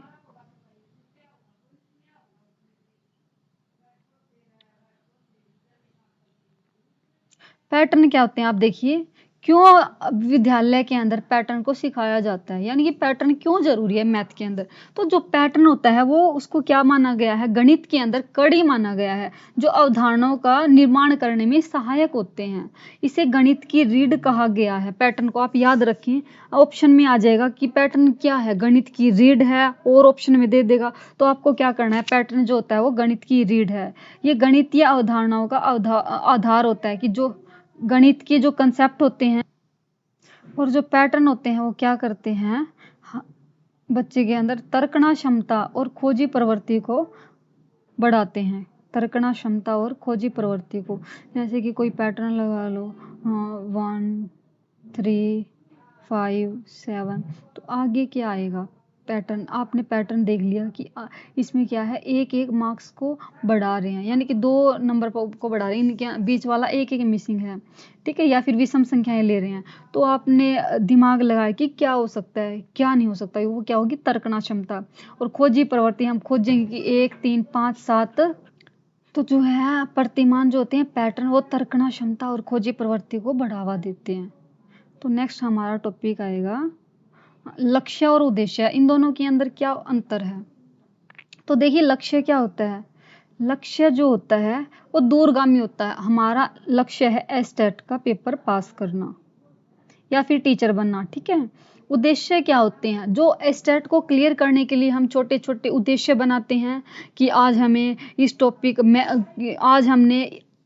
पैटर्न क्या होते हैं आप देखिए। क्यों विद्यालय के अंदर पैटर्न को सिखाया जाता है, यानी कि पैटर्न क्यों जरूरी है मैथ के अंदर? तो जो पैटर्न होता है वो उसको क्या माना गया है? गणित के अंदर कड़ी माना गया है, जो अवधारणाओं का निर्माण करने में सहायक होते हैं। इसे गणित की रीढ़ कहा गया है। पैटर्न को आप याद रखें, ऑप्शन में आ जाएगा कि पैटर्न क्या है, गणित की रीढ़ है, और ऑप्शन में दे देगा। तो आपको क्या करना है? पैटर्न जो होता है वो गणित की रीढ़ है। ये गणितीय अवधारणाओं का आधार होता है, कि जो गणित के जो कंसेप्ट होते हैं और जो पैटर्न होते हैं वो क्या करते हैं? बच्चे के अंदर तर्कना क्षमता और खोजी प्रवृत्ति को बढ़ाते हैं। तर्कना क्षमता और खोजी प्रवृत्ति को, जैसे कि कोई पैटर्न लगा लो, 1 3 5 7। तो आगे क्या आएगा? पैटर्न, आपने पैटर्न देख लिया कि इसमें क्या है, एक एक मार्क्स को बढ़ा रहे हैं, यानी कि 2 नंबर को बढ़ा रहे हैं, इनके बीच वाला एक एक मिसिंग है, ठीक है, या फिर विषम संख्याएं ले रहे हैं। तो आपने दिमाग लगाया कि क्या हो सकता है, क्या नहीं हो सकता, वो क्या होगी? तर्कना क्षमता। और खोजी प्रवृत्ति, हम खोजेंगे कि 1 3 5 7। तो जो है प्रतिमान जो होते हैं पैटर्न, वो तर्कना क्षमता और खोजी प्रवृत्ति को बढ़ावा देते हैं। तो नेक्स्ट हमारा टॉपिक आएगा लक्ष्य और उद्देश्य। इन दोनों के अंदर क्या अंतर है? तो देखिए, लक्ष्य क्या होता है? लक्ष्य जो होता है वो दूरगामी होता है। हमारा लक्ष्य है एस्टेट का पेपर पास करना, या फिर टीचर बनना। ठीक है, उद्देश्य क्या होते हैं? जो एस्टेट को क्लियर करने के लिए हम छोटे छोटे उद्देश्य बनाते हैं कि आज हमें इस टॉपिक में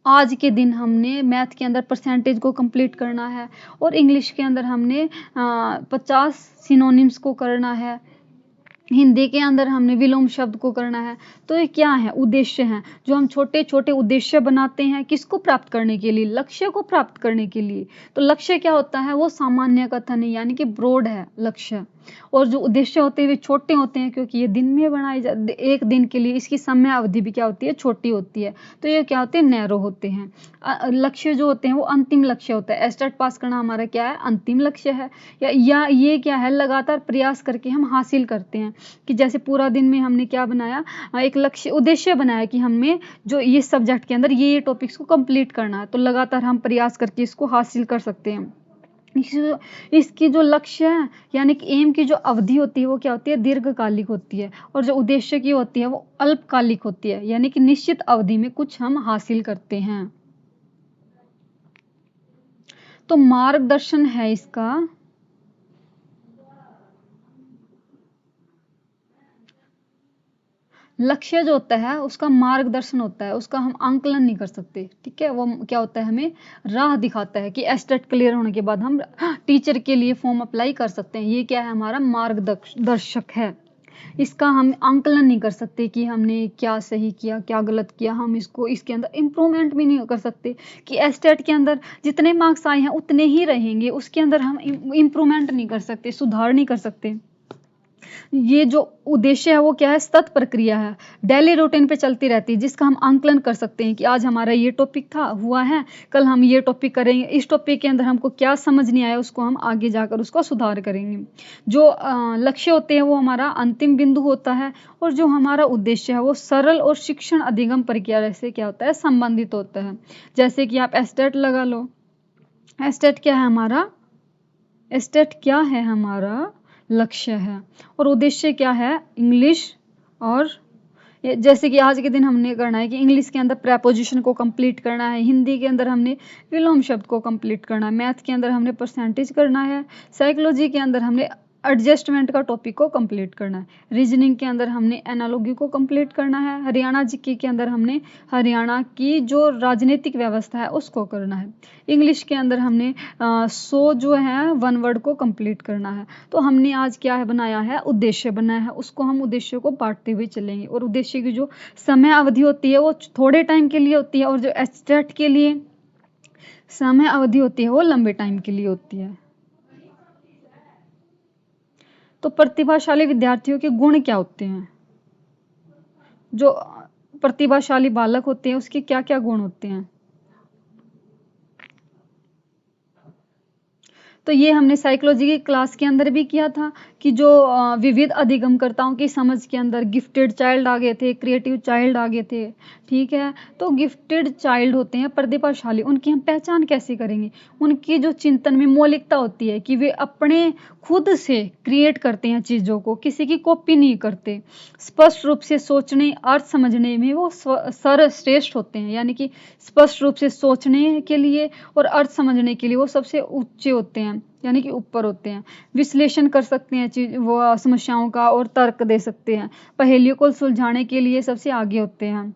आज के दिन हमने मैथ के अंदर परसेंटेज को कंप्लीट करना है, और इंग्लिश के अंदर हमने 50 सिनोनिम्स को करना है, हिंदी के अंदर हमने विलोम शब्द को करना है। तो ये क्या है? उद्देश्य हैं, जो हम छोटे छोटे उद्देश्य बनाते हैं। किसको प्राप्त करने के लिए? लक्ष्य को प्राप्त करने के लिए। तो लक्ष्य क्या होता है? वो सामान्य कथन है, यानी कि ब्रॉड है लक्ष्य। और जो उद्देश्य होते हैं वे छोटे होते हैं, क्योंकि ये दिन में बनाए जाते, एक दिन के लिए इसकी समय अवधि भी क्या होती है? छोटी होती है। तो ये क्या होते हैं? नैरो होते हैं। लक्ष्य जो होते हैं वो अंतिम लक्ष्य होता है। एस्टेट पास करना हमारा क्या है? अंतिम लक्ष्य है। या ये क्या है? लगातार प्रयास करके हम हासिल करते हैं, कि जैसे पूरा दिन में हमने क्या बनाया? एक लक्ष्य उद्देश्य बनाया कि हमें जो ये सब्जेक्ट के अंदर ये टॉपिक्स को कंप्लीट करना है, तो लगातार हम प्रयास करके इसको हासिल कर सकते हैं। इसकी जो लक्ष्य है, यानी कि एम की जो अवधि होती है वो क्या होती है? दीर्घकालिक होती है। और जो उद्देश्य की होती है वो अल्पकालिक होती है, यानी कि निश्चित अवधि में कुछ हम हासिल करते हैं। तो मार्गदर्शन है इसका, लक्ष्य जो होता है उसका मार्गदर्शन होता है, उसका हम आंकलन नहीं कर सकते। ठीक है, वो क्या होता है? हमें राह दिखाता है कि एस्टेट क्लियर होने के बाद हम टीचर के लिए फॉर्म अप्लाई कर सकते हैं। ये क्या है? हमारा मार्गदर्शक है। इसका हम आंकलन नहीं कर सकते कि हमने क्या सही किया, क्या गलत किया। हम इसको इसके अंदर इम्प्रूवमेंट भी नहीं कर सकते कि एस्टेट के अंदर जितने मार्क्स आए हैं उतने ही रहेंगे, उसके अंदर हम इम्प्रूवमेंट नहीं कर सकते, सुधार नहीं कर सकते। ये जो उद्देश्य है वो क्या है? सतत प्रक्रिया है, डेली रूटीन पे चलती रहती है, जिसका हम आंकलन कर सकते हैं कि आज हमारा ये टॉपिक था, हुआ है, कल हम ये टॉपिक करेंगे, इस टॉपिक के अंदर हमको क्या समझ नहीं आया उसको हम आगे जाकर उसको सुधार करेंगे। जो लक्ष्य होते हैं वो हमारा अंतिम बिंदु होता है, और जो हमारा उद्देश्य है वो सरल और शिक्षण अधिगम प्रक्रिया से क्या होता है? संबंधित होता है। जैसे कि आप एस्टेट लगा लो। एस्टेट क्या है हमारा? एस्टेट क्या है? हमारा लक्ष्य है। और उद्देश्य क्या है? इंग्लिश। और जैसे कि आज के दिन हमने करना है कि इंग्लिश के अंदर प्रेपोजिशन को कंप्लीट करना है, हिंदी के अंदर हमने विलोम शब्द को कंप्लीट करना है, मैथ के अंदर हमने परसेंटेज करना है, साइकोलॉजी के अंदर हमने एडजस्टमेंट का टॉपिक को कंप्लीट करना है, रीजनिंग के अंदर हमने एनालॉजी को कंप्लीट करना है, हरियाणा जीके के अंदर हमने हरियाणा की जो राजनीतिक व्यवस्था है उसको करना है, इंग्लिश के अंदर हमने 100 जो है वन वर्ड को कंप्लीट करना है। तो हमने आज क्या है बनाया है? उद्देश्य बनाया है। उसको हम उद्देश्य को बांटते हुए चलेंगे, और उद्देश्य की जो समय अवधि होती है वो थोड़े टाइम के लिए होती है, और जो एस्टेट के लिए समय अवधि होती है वो लंबे टाइम के लिए होती है। तो प्रतिभाशाली विद्यार्थियों के गुण क्या होते हैं? जो प्रतिभाशाली बालक होते हैं उसके क्या क्या गुण होते हैं? तो ये हमने साइकोलॉजी की क्लास के अंदर भी किया था कि जो विविध अधिगमकर्ताओं की समझ के अंदर गिफ्टेड चाइल्ड आ गए थे, क्रिएटिव चाइल्ड आ गए थे। ठीक है, तो गिफ्टेड चाइल्ड होते हैं प्रतिभाशाली, उनकी हम पहचान कैसे करेंगे? उनकी जो चिंतन में मौलिकता होती है कि वे अपने खुद से क्रिएट करते हैं चीज़ों को, किसी की कॉपी नहीं करते, स्पष्ट रूप से सोचने अर्थ समझने में वो सर्वश्रेष्ठ होते हैं, यानी कि स्पष्ट रूप से सोचने के लिए और अर्थ समझने के लिए वो सबसे ऊंचे होते हैं, यानी कि ऊपर होते हैं। विश्लेषण कर सकते हैं चीज वो समस्याओं का और तर्क दे सकते हैं, पहेलियों को सुलझाने के लिए सबसे आगे होते हैं।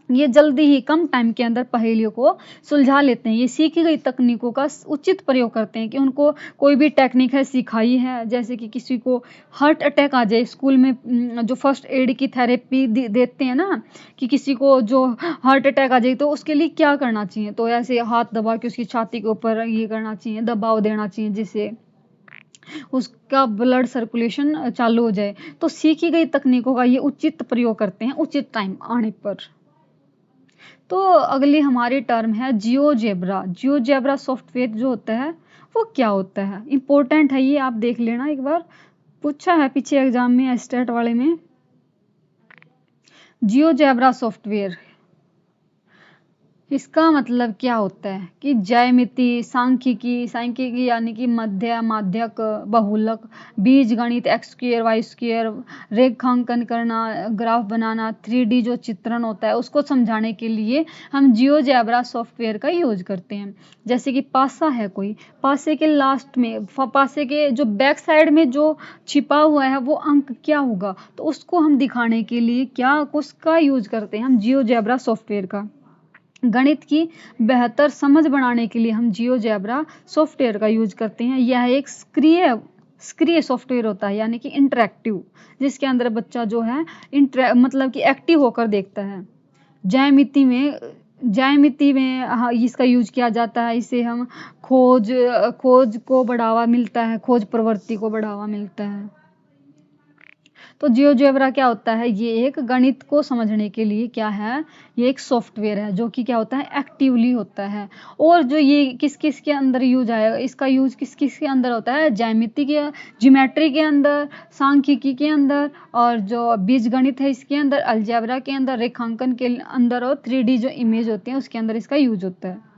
ये जल्दी ही कम टाइम के अंदर पहेलियों को सुलझा लेते हैं। ये सीखी गई तकनीकों का उचित प्रयोग करते हैं कि उनको कोई भी टेक्निक है सिखाई है, जैसे कि किसी को हार्ट अटैक आ जाए, स्कूल में जो फर्स्ट एड की थेरेपी देते हैं ना, कि किसी को जो हार्ट अटैक आ जाए तो उसके लिए क्या करना चाहिए, तो ऐसे हाथ दबा के उसकी छाती के ऊपर ये करना चाहिए, दबाव देना चाहिए जिससे उसका ब्लड सर्कुलेशन चालू हो जाए। तो सीखी गई तकनीकों का ये उचित प्रयोग करते हैं उचित टाइम आने पर। तो अगली हमारी टर्म है जियोजेब्रा। जियोजेब्रा सॉफ्टवेयर जो होता है वो क्या होता है? इंपॉर्टेंट है ये, आप देख लेना एक बार, पूछा है पीछे एग्जाम में स्टेट वाले में। जियोजेब्रा सॉफ्टवेयर इसका मतलब क्या होता है कि ज्यामिति, सांख्यिकी यानी कि मध्य, माध्यक, बहुलक, बीजगणित, एक्स स्क्वायर वाई स्क्वायर, रेखांकन करना, ग्राफ बनाना, 3D जो चित्रण होता है उसको समझाने के लिए हम जियोजेब्रा सॉफ्टवेयर का यूज करते हैं। जैसे कि पासा है कोई, पासे के लास्ट में, पासे के जो बैक साइड में जो छिपा हुआ है वो अंक क्या होगा, तो उसको हम दिखाने के लिए क्या उसका यूज करते हैं, हम जियोजेब्रा सॉफ्टवेयर का। गणित की बेहतर समझ बनाने के लिए हम जियोजेब्रा सॉफ्टवेयर का यूज करते हैं। यह एक सक्रिय सॉफ्टवेयर होता है, यानी कि इंटरेक्टिव, जिसके अंदर बच्चा जो है मतलब कि एक्टिव होकर देखता है। ज्यामिति में हाँ, इसका यूज किया जाता है। इसे हम खोज को बढ़ावा मिलता है, खोज प्रवृत्ति को बढ़ावा मिलता है। तो जियोजेब्रा क्या होता है, ये एक गणित को समझने के लिए क्या है, ये एक सॉफ्टवेयर है जो कि क्या होता है, एक्टिवली होता है। और जो ये किस किस के अंदर यूज आएगा, इसका यूज किस किस के अंदर होता है, ज्योमेट्री के अंदर, सांख्यिकी के अंदर, और जो बीजगणित है इसके अंदर, अलजेब्रा के अंदर, रेखांकन के अंदर, और 3D जो इमेज होती है उसके अंदर इसका यूज होता है।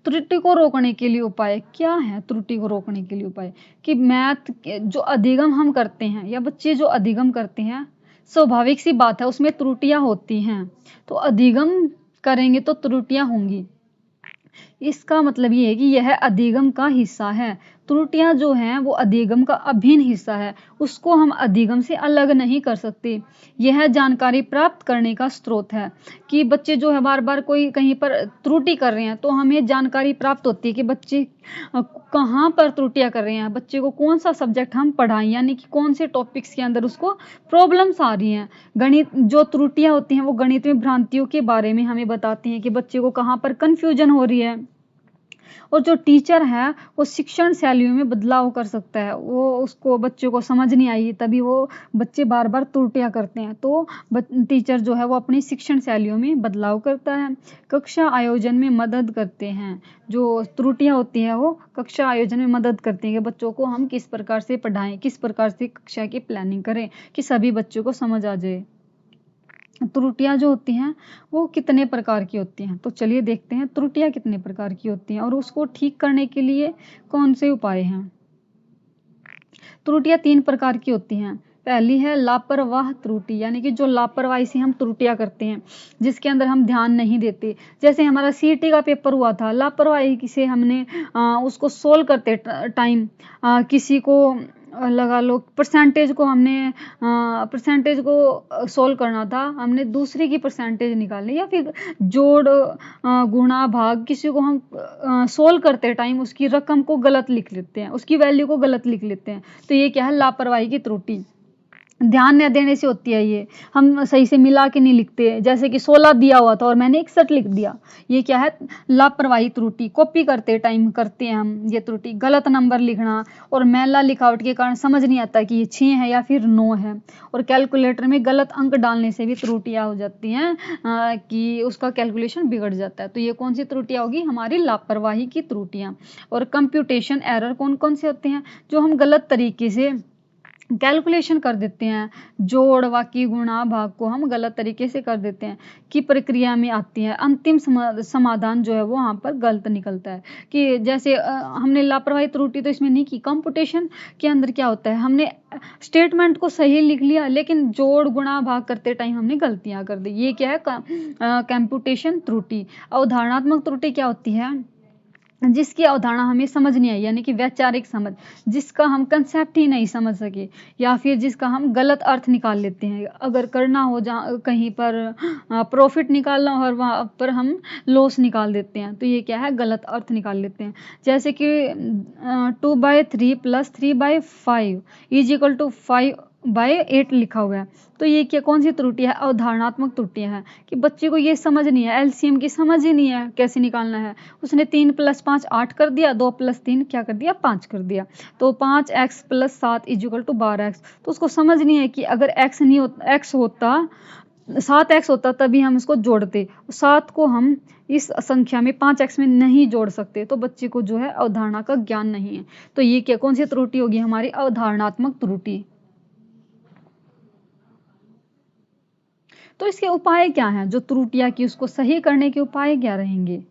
त्रुटि को रोकने के लिए उपाय क्या है, त्रुटि को रोकने के लिए उपाय कि मैथ जो अधिगम हम करते हैं या बच्चे जो अधिगम करते हैं, स्वाभाविक सी बात है उसमें त्रुटियां होती हैं, तो अधिगम करेंगे तो त्रुटियां होंगी। इसका मतलब ये है कि यह अधिगम का हिस्सा है। त्रुटियां जो हैं वो अधिगम का अभिन्न हिस्सा है, उसको हम अधिगम से अलग नहीं कर सकते। यह जानकारी प्राप्त करने का स्रोत है कि बच्चे जो है बार बार कोई कहीं पर त्रुटि कर रहे हैं तो हमें जानकारी प्राप्त होती है कि बच्चे कहाँ पर त्रुटियां कर रहे हैं, बच्चे को कौन सा सब्जेक्ट हम पढ़ाएं, यानी कि कौन से टॉपिक्स के अंदर उसको प्रॉब्लम्स आ रही हैं। गणित जो त्रुटियां होती हैं वो गणित में भ्रांतियों के बारे में हमें बताती हैं कि बच्चे को कहाँ पर कन्फ्यूजन हो रही है। और जो टीचर है वो शिक्षण शैलियों में बदलाव कर सकता है, वो उसको बच्चों को समझ नहीं आई तभी वो बच्चे बार बार त्रुटियां करते हैं, तो टीचर जो है वो अपनी शिक्षण शैलियों में बदलाव करता है। कक्षा आयोजन में मदद करते हैं, जो त्रुटियां होती है वो कक्षा आयोजन में मदद करती हैं कि बच्चों को हम किस प्रकार से पढ़ाएं, किस प्रकार से कक्षा की प्लानिंग करें कि सभी बच्चों को समझ आ जाए। त्रुटियां जो होती हैं वो कितने प्रकार की होती हैं, तो चलिए देखते हैं त्रुटियां कितने प्रकार की होती हैं और उसको ठीक करने के लिए कौन से उपाय हैं। त्रुटियां 3 प्रकार की होती हैं। पहली है लापरवाह त्रुटि, यानी कि जो लापरवाही से हम त्रुटियां करते हैं, जिसके अंदर हम ध्यान नहीं देते। जैसे हमारा सीईटी का पेपर हुआ था, लापरवाही से हमने उसको सोल्व करते टाइम किसी को लगा लो परसेंटेज को सोल्व करना था, हमने दूसरे की परसेंटेज निकाली, या फिर जोड़ गुणा भाग किसी को हम सोल्व करते टाइम उसकी रकम को गलत लिख लेते हैं, उसकी वैल्यू को गलत लिख लेते हैं, तो ये क्या है, लापरवाही की त्रुटि। ध्यान न देने से होती है ये, हम सही से मिला के नहीं लिखते, जैसे कि 16 दिया हुआ था और मैंने 61 लिख दिया, ये क्या है, लापरवाही त्रुटि। कॉपी करते टाइम करते हैं हम ये त्रुटि। गलत नंबर लिखना और मैला लिखावट के कारण समझ नहीं आता कि ये 6 है या फिर 9 है। और कैलकुलेटर में गलत अंक डालने से भी त्रुटियां हो जाती हैं कि उसका कैलकुलेशन बिगड़ जाता है, तो ये कौन सी त्रुटियां होगी, हमारी लापरवाही की त्रुटियां। और कंप्यूटेशन एरर कौन कौन से होते हैं, जो हम गलत तरीके से कैलकुलेशन कर देते हैं, जोड़ बाकी गुणा भाग को हम गलत तरीके से कर देते हैं की प्रक्रिया में आती है। अंतिम समाधान जो है वो वहाँ पर गलत निकलता है कि जैसे हमने लापरवाही त्रुटि तो इसमें नहीं की। कंप्यूटेशन के अंदर क्या होता है, हमने स्टेटमेंट को सही लिख लिया लेकिन जोड़ गुणा भाग करते टाइम हमने गलतियां कर दी, ये क्या है, कंप्यूटेशन त्रुटि। अवधारणात्मक त्रुटि क्या होती है, जिसकी अवधारणा हमें समझ नहीं आई, यानी कि वैचारिक समझ, जिसका हम कंसेप्ट ही नहीं समझ सके, या फिर जिसका हम गलत अर्थ निकाल लेते हैं। अगर करना हो जहाँ कहीं पर प्रॉफिट निकालना हो और वहाँ पर हम लॉस निकाल देते हैं, तो ये क्या है, गलत अर्थ निकाल लेते हैं। जैसे कि 2/3 + 3/5 = 5/8 लिखा हुआ है, तो ये क्या कौन सी त्रुटि है, अवधारणात्मक त्रुटियां है कि बच्चे को ये समझ नहीं है, एलसीएम की समझ ही नहीं है कैसे निकालना है। उसने 3 + 5 8 कर दिया, 2 + 3 क्या कर दिया, 5 कर दिया, तो 5x + 7 = 12x, तो उसको समझ नहीं है कि अगर x नहीं होता, x होता 7x होता तभी हम इसको जोड़ते, 7 को हम इस संख्या में 5x में नहीं जोड़ सकते, तो बच्चे को जो है अवधारणा का ज्ञान नहीं है। तो ये क्या कौन सी त्रुटि होगी, हमारी अवधारणात्मक त्रुटि। तो इसके उपाय क्या हैं? जो त्रुटियाँ की उसको सही करने के उपाय क्या रहेंगे?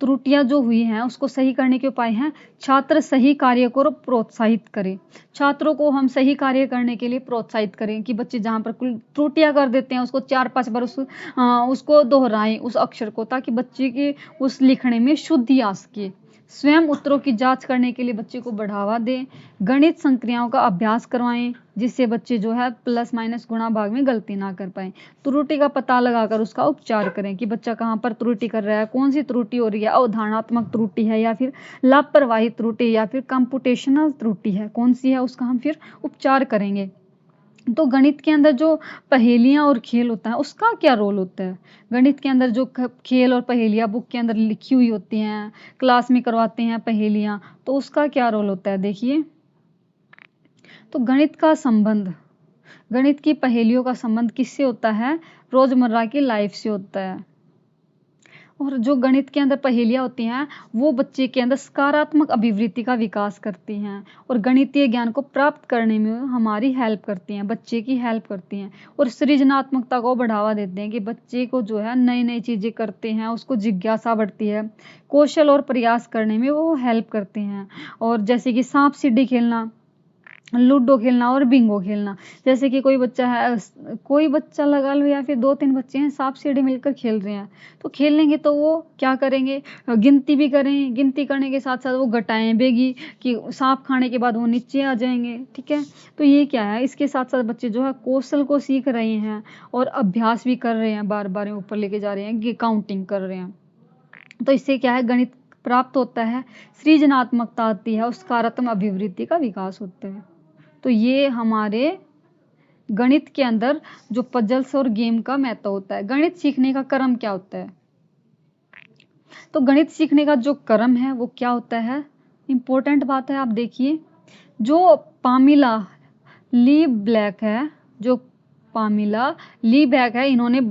त्रुटियाँ जो हुई हैं उसको सही करने के उपाय हैं, छात्र सही कार्य को प्रोत्साहित करें। छात्रों को हम सही कार्य करने के लिए प्रोत्साहित करें कि बच्चे जहाँ पर कुल त्रुटियाँ कर देते हैं उसको 4-5 बार उसको दोहराएँ उस अक्षर को, ताकि बच्चे के उस लिखने में शुद्धि आ सके। स्वयं उत्तरों की जांच करने के लिए बच्चे को बढ़ावा दें। गणित संक्रियाओं का अभ्यास करवाएं, जिससे बच्चे जो है प्लस माइनस गुणा भाग में गलती ना कर पाए। त्रुटि का पता लगाकर उसका उपचार करें कि बच्चा कहाँ पर त्रुटि कर रहा है, कौन सी त्रुटि हो रही है, अवधारणात्मक त्रुटि है या फिर लापरवाही त्रुटि या फिर कंप्यूटेशनल त्रुटि है, कौन सी है उसका हम फिर उपचार करेंगे। तो गणित के अंदर जो पहेलियाँ और खेल होता है उसका क्या रोल होता है? गणित के अंदर जो खेल और पहेलियाँ बुक के अंदर लिखी हुई होती हैं, क्लास में करवाते हैं पहेलियाँ, तो उसका क्या रोल होता है? देखिए, तो गणित का संबंध, गणित की पहेलियों का संबंध किससे होता है? रोजमर्रा की लाइफ से होता है। और जो गणित के अंदर पहेलियाँ होती हैं वो बच्चे के अंदर सकारात्मक अभिवृत्ति का विकास करती हैं और गणितीय ज्ञान को प्राप्त करने में हमारी हेल्प करती हैं, बच्चे की हेल्प करती हैं और सृजनात्मकता को बढ़ावा देते हैं कि बच्चे को जो है नई नई चीज़ें करते हैं, उसको जिज्ञासा बढ़ती है, कौशल और प्रयास करने में वो हेल्प करते हैं। और जैसे कि सांप सीढ़ी खेलना, लूडो खेलना और बिंगो खेलना। जैसे कि कोई बच्चा है, कोई बच्चा लगा लो या फिर 2-3 बच्चे हैं सांप सीढ़ी मिलकर खेल रहे हैं, तो खेलेंगे तो वो क्या करेंगे, गिनती भी करें, गिनती करने के साथ साथ वो घटाएं बेगी कि सांप खाने के बाद वो नीचे आ जाएंगे। ठीक है, तो ये क्या है, इसके साथ साथ बच्चे जो है कौशल को सीख रहे हैं और अभ्यास भी कर रहे हैं, बार बार ऊपर लेके जा रहे हैं, काउंटिंग कर रहे हैं। तो इससे क्या है, गणित प्राप्त होता है, सृजनात्मकता आती है और सकारात्मक अभिवृत्ति का विकास होता है। तो ये हमारे गणित के अंदर जो पजल्स और गेम का महत्व होता है। गणित सीखने का क्रम क्या होता है? तो गणित सीखने का जो क्रम है वो क्या होता है, इंपॉर्टेंट बात है। आप देखिए, जो पामिला ली ब्लैक है, जो पामिला ली ब्लैक है, इन्होंने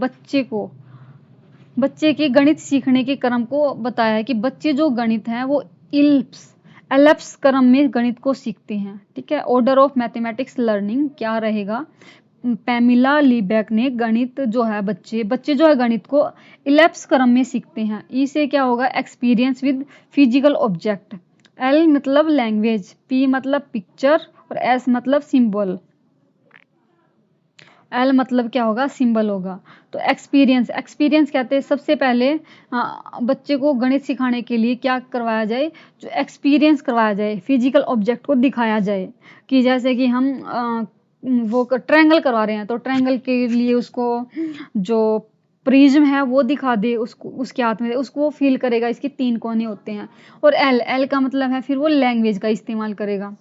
बच्चे के गणित सीखने के क्रम को बताया है कि बच्चे जो गणित हैं वो एलप्स क्रम में गणित को सीखते हैं। ठीक है, ऑर्डर ऑफ मैथमेटिक्स लर्निंग क्या रहेगा? पैमिला लीबैक ने गणित जो है बच्चे जो है गणित को इलेप्स क्रम में सीखते हैं। ई से क्या होगा? Experience with physical object. L मतलब लैंग्वेज, पी मतलब पिक्चर और एस मतलब सिंबल। एल मतलब क्या होगा? सिंबल होगा। तो एक्सपीरियंस कहते हैं सबसे पहले बच्चे को गणित सिखाने के लिए क्या करवाया जाए? जो एक्सपीरियंस करवाया जाए, फिजिकल ऑब्जेक्ट को दिखाया जाए कि जैसे कि हम वो ट्रायंगल करवा रहे हैं तो ट्रायंगल के लिए उसको जो प्रिज्म है वो दिखा दे, उसको उसके हाथ में उसको वो फील करेगा इसके 3 कोने होते हैं। और एल का मतलब है फिर वो लैंग्वेज का इस्तेमाल करेगा।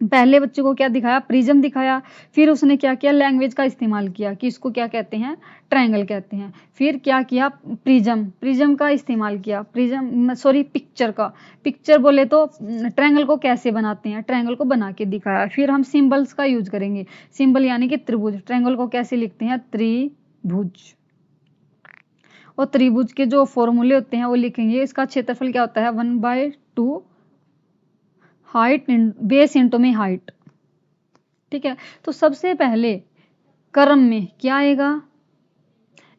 पहले बच्चे को क्या दिखाया? प्रिज्म दिखाया, फिर उसने क्या किया? लैंग्वेज का इस्तेमाल किया कि इसको क्या कहते हैं? ट्रायंगल कहते हैं। फिर क्या किया? प्रिज्म का इस्तेमाल किया, पिक्चर बोले तो ट्रायंगल को कैसे बनाते हैं, ट्रायंगल को बना के दिखाया। फिर हम सिंबल्स का यूज करेंगे, सिंबल यानी कि त्रिभुज। ट्रायंगल को कैसे लिखते हैं? त्रिभुज। और त्रिभुज के जो फॉर्मूले होते हैं वो लिखेंगे। इसका क्षेत्रफल क्या होता है? 1/2 हाइट बेस इंटू में हाइट। ठीक है, तो सबसे पहले क्रम में क्या आएगा?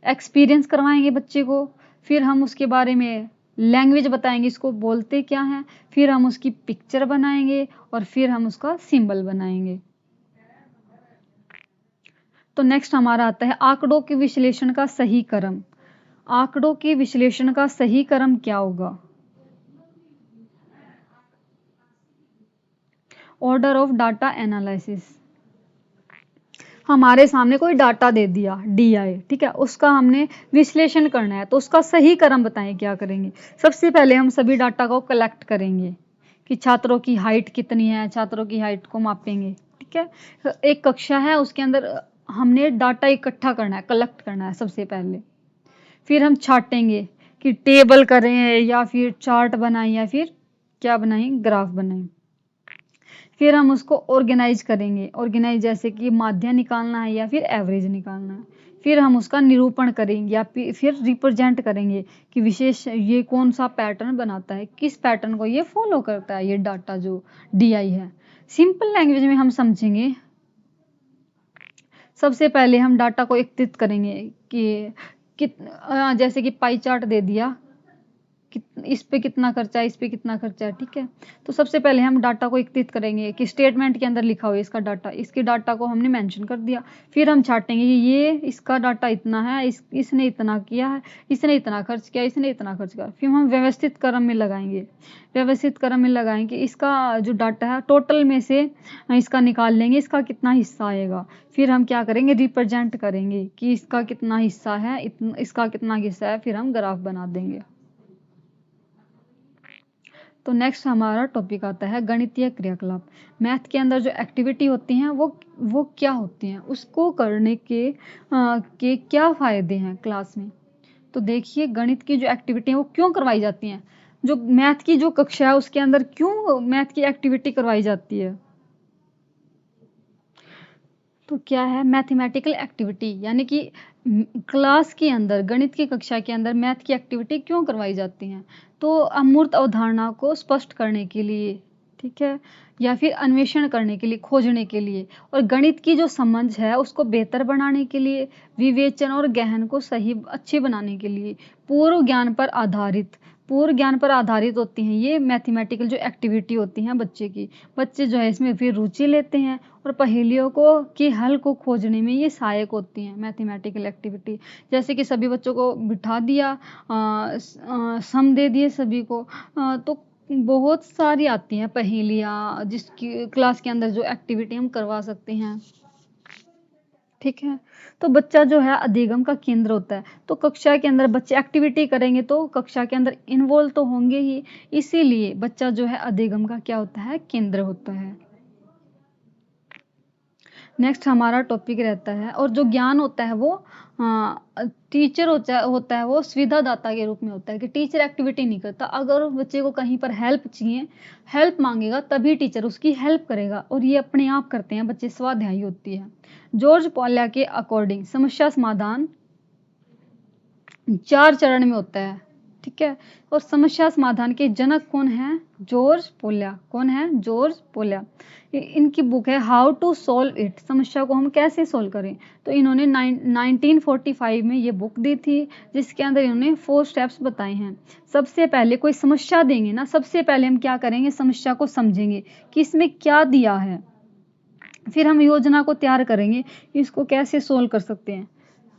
एक्सपीरियंस करवाएंगे बच्चे को, फिर हम उसके बारे में लैंग्वेज बताएंगे, इसको बोलते क्या है, फिर हम उसकी पिक्चर बनाएंगे और फिर हम उसका सिंबल बनाएंगे। तो नेक्स्ट हमारा आता है आंकड़ों के विश्लेषण का सही क्रम। आंकड़ों के विश्लेषण का सही क्रम क्या होगा? Order of data analysis. हमारे सामने कोई डाटा दे दिया DI, ठीक है, उसका हमने विश्लेषण करना है तो उसका सही क्रम बताएं क्या करेंगे। सबसे पहले हम सभी डाटा को कलेक्ट करेंगे कि छात्रों की हाइट कितनी है, छात्रों की हाइट को मापेंगे। ठीक है, एक कक्षा है उसके अंदर हमने डाटा इकट्ठा करना है, कलेक्ट करना है सबसे पहले। फिर हम छाटेंगे कि टेबल करें या फिर चार्ट बनाएं या फिर क्या बनाएं, ग्राफ बनाएं। फिर हम उसको ऑर्गेनाइज करेंगे, ऑर्गेनाइज जैसे कि माध्य निकालना है या फिर एवरेज निकालना है। फिर हम उसका निरूपण करेंगे या फिर रिप्रेजेंट करेंगे कि विशेष ये कौन सा पैटर्न बनाता है, किस पैटर्न को ये फॉलो करता है, ये डाटा जो DI है। सिंपल लैंग्वेज में हम समझेंगे, सबसे पहले हम डाटा को एकत्रित करेंगे कि जैसे कि पाई चार्ट दे दिया, इस पे कितना खर्चा है, इस पे कितना खर्चा है, ठीक है। तो सबसे पहले हम डाटा को एकत्रित करेंगे कि स्टेटमेंट के अंदर लिखा हुआ है इसका डाटा, इसके डाटा को हमने मेंशन कर दिया। फिर हम छाटेंगे कि ये इसका डाटा इतना है, इसने इतना किया है, इसने इतना खर्च किया, इसने इतना खर्च किया। फिर हम व्यवस्थित क्रम में लगाएंगे, व्यवस्थित क्रम में लगाएंगे इसका जो डाटा है टोटल में से इसका निकाल लेंगे, इसका कितना हिस्सा आएगा। फिर हम क्या करेंगे, रिप्रेजेंट करेंगे कि इसका कितना हिस्सा है, इसका कितना हिस्सा है, फिर हम ग्राफ बना देंगे। तो नेक्स्ट हमारा टॉपिक आता है गणितीय क्रियाकलाप। मैथ के अंदर जो एक्टिविटी होती हैं वो क्या होती हैं, उसको करने के क्या फ़ायदे हैं क्लास में। तो देखिए गणित की जो एक्टिविटी है वो क्यों करवाई जाती हैं, जो मैथ की जो कक्षा है उसके अंदर क्यों मैथ की एक्टिविटी करवाई जाती है। तो क्या है मैथमेटिकल एक्टिविटी, यानी कि क्लास के अंदर गणित की कक्षा के अंदर मैथ की एक्टिविटी क्यों करवाई जाती हैं। तो अमूर्त अवधारणा को स्पष्ट करने के लिए, ठीक है, या फिर अन्वेषण करने के लिए, खोजने के लिए, और गणित की जो समझ है उसको बेहतर बनाने के लिए, विवेचन और गहन को सही अच्छे बनाने के लिए, पूर्व ज्ञान पर आधारित होती हैं ये मैथमेटिकल जो एक्टिविटी होती हैं बच्चे जो है इसमें फिर रुचि लेते हैं और पहेलियों को के हल को खोजने में ये सहायक होती हैं मैथमेटिकल एक्टिविटी। जैसे कि सभी बच्चों को बिठा दिया, सम दे दिए सभी को, तो बहुत सारी आती हैं पहेलियाँ जिसकी क्लास के अंदर जो एक्टिविटी हम करवा सकते हैं, ठीक है। तो बच्चा जो है अधिगम का केंद्र होता है, तो कक्षा के अंदर बच्चे एक्टिविटी करेंगे तो कक्षा के अंदर इन्वॉल्व तो होंगे ही, इसीलिए बच्चा जो है अधिगम का क्या होता है, केंद्र होता है। नेक्स्ट हमारा टॉपिक रहता है, और जो ज्ञान होता है वो टीचर होता है वो सुविधादाता के रूप में होता है कि टीचर एक्टिविटी नहीं करता। अगर बच्चे को कहीं पर हेल्प चाहिए, हेल्प मांगेगा तभी टीचर उसकी हेल्प करेगा, और ये अपने आप करते हैं बच्चे, स्वाध्यायी होती है। जॉर्ज पॉलिया के अकॉर्डिंग समस्या समाधान 4 चरण में होता है, ठीक है। और समस्या समाधान के जनक कौन है, जॉर्ज पोलिया। कौन है, जॉर्ज पोलिया। इनकी बुक है हाउ टू सॉल्व इट, समस्या को हम कैसे सॉल्व करें। तो इन्होंने 1945 में ये बुक दी थी, जिसके अंदर इन्होंने 4 स्टेप्स बताए हैं। सबसे पहले कोई समस्या देंगे ना, सबसे पहले हम क्या करेंगे, समस्या को समझेंगे कि इसमें क्या दिया है, फिर हम योजना को तैयार करेंगे इसको कैसे सोल्व कर सकते हैं,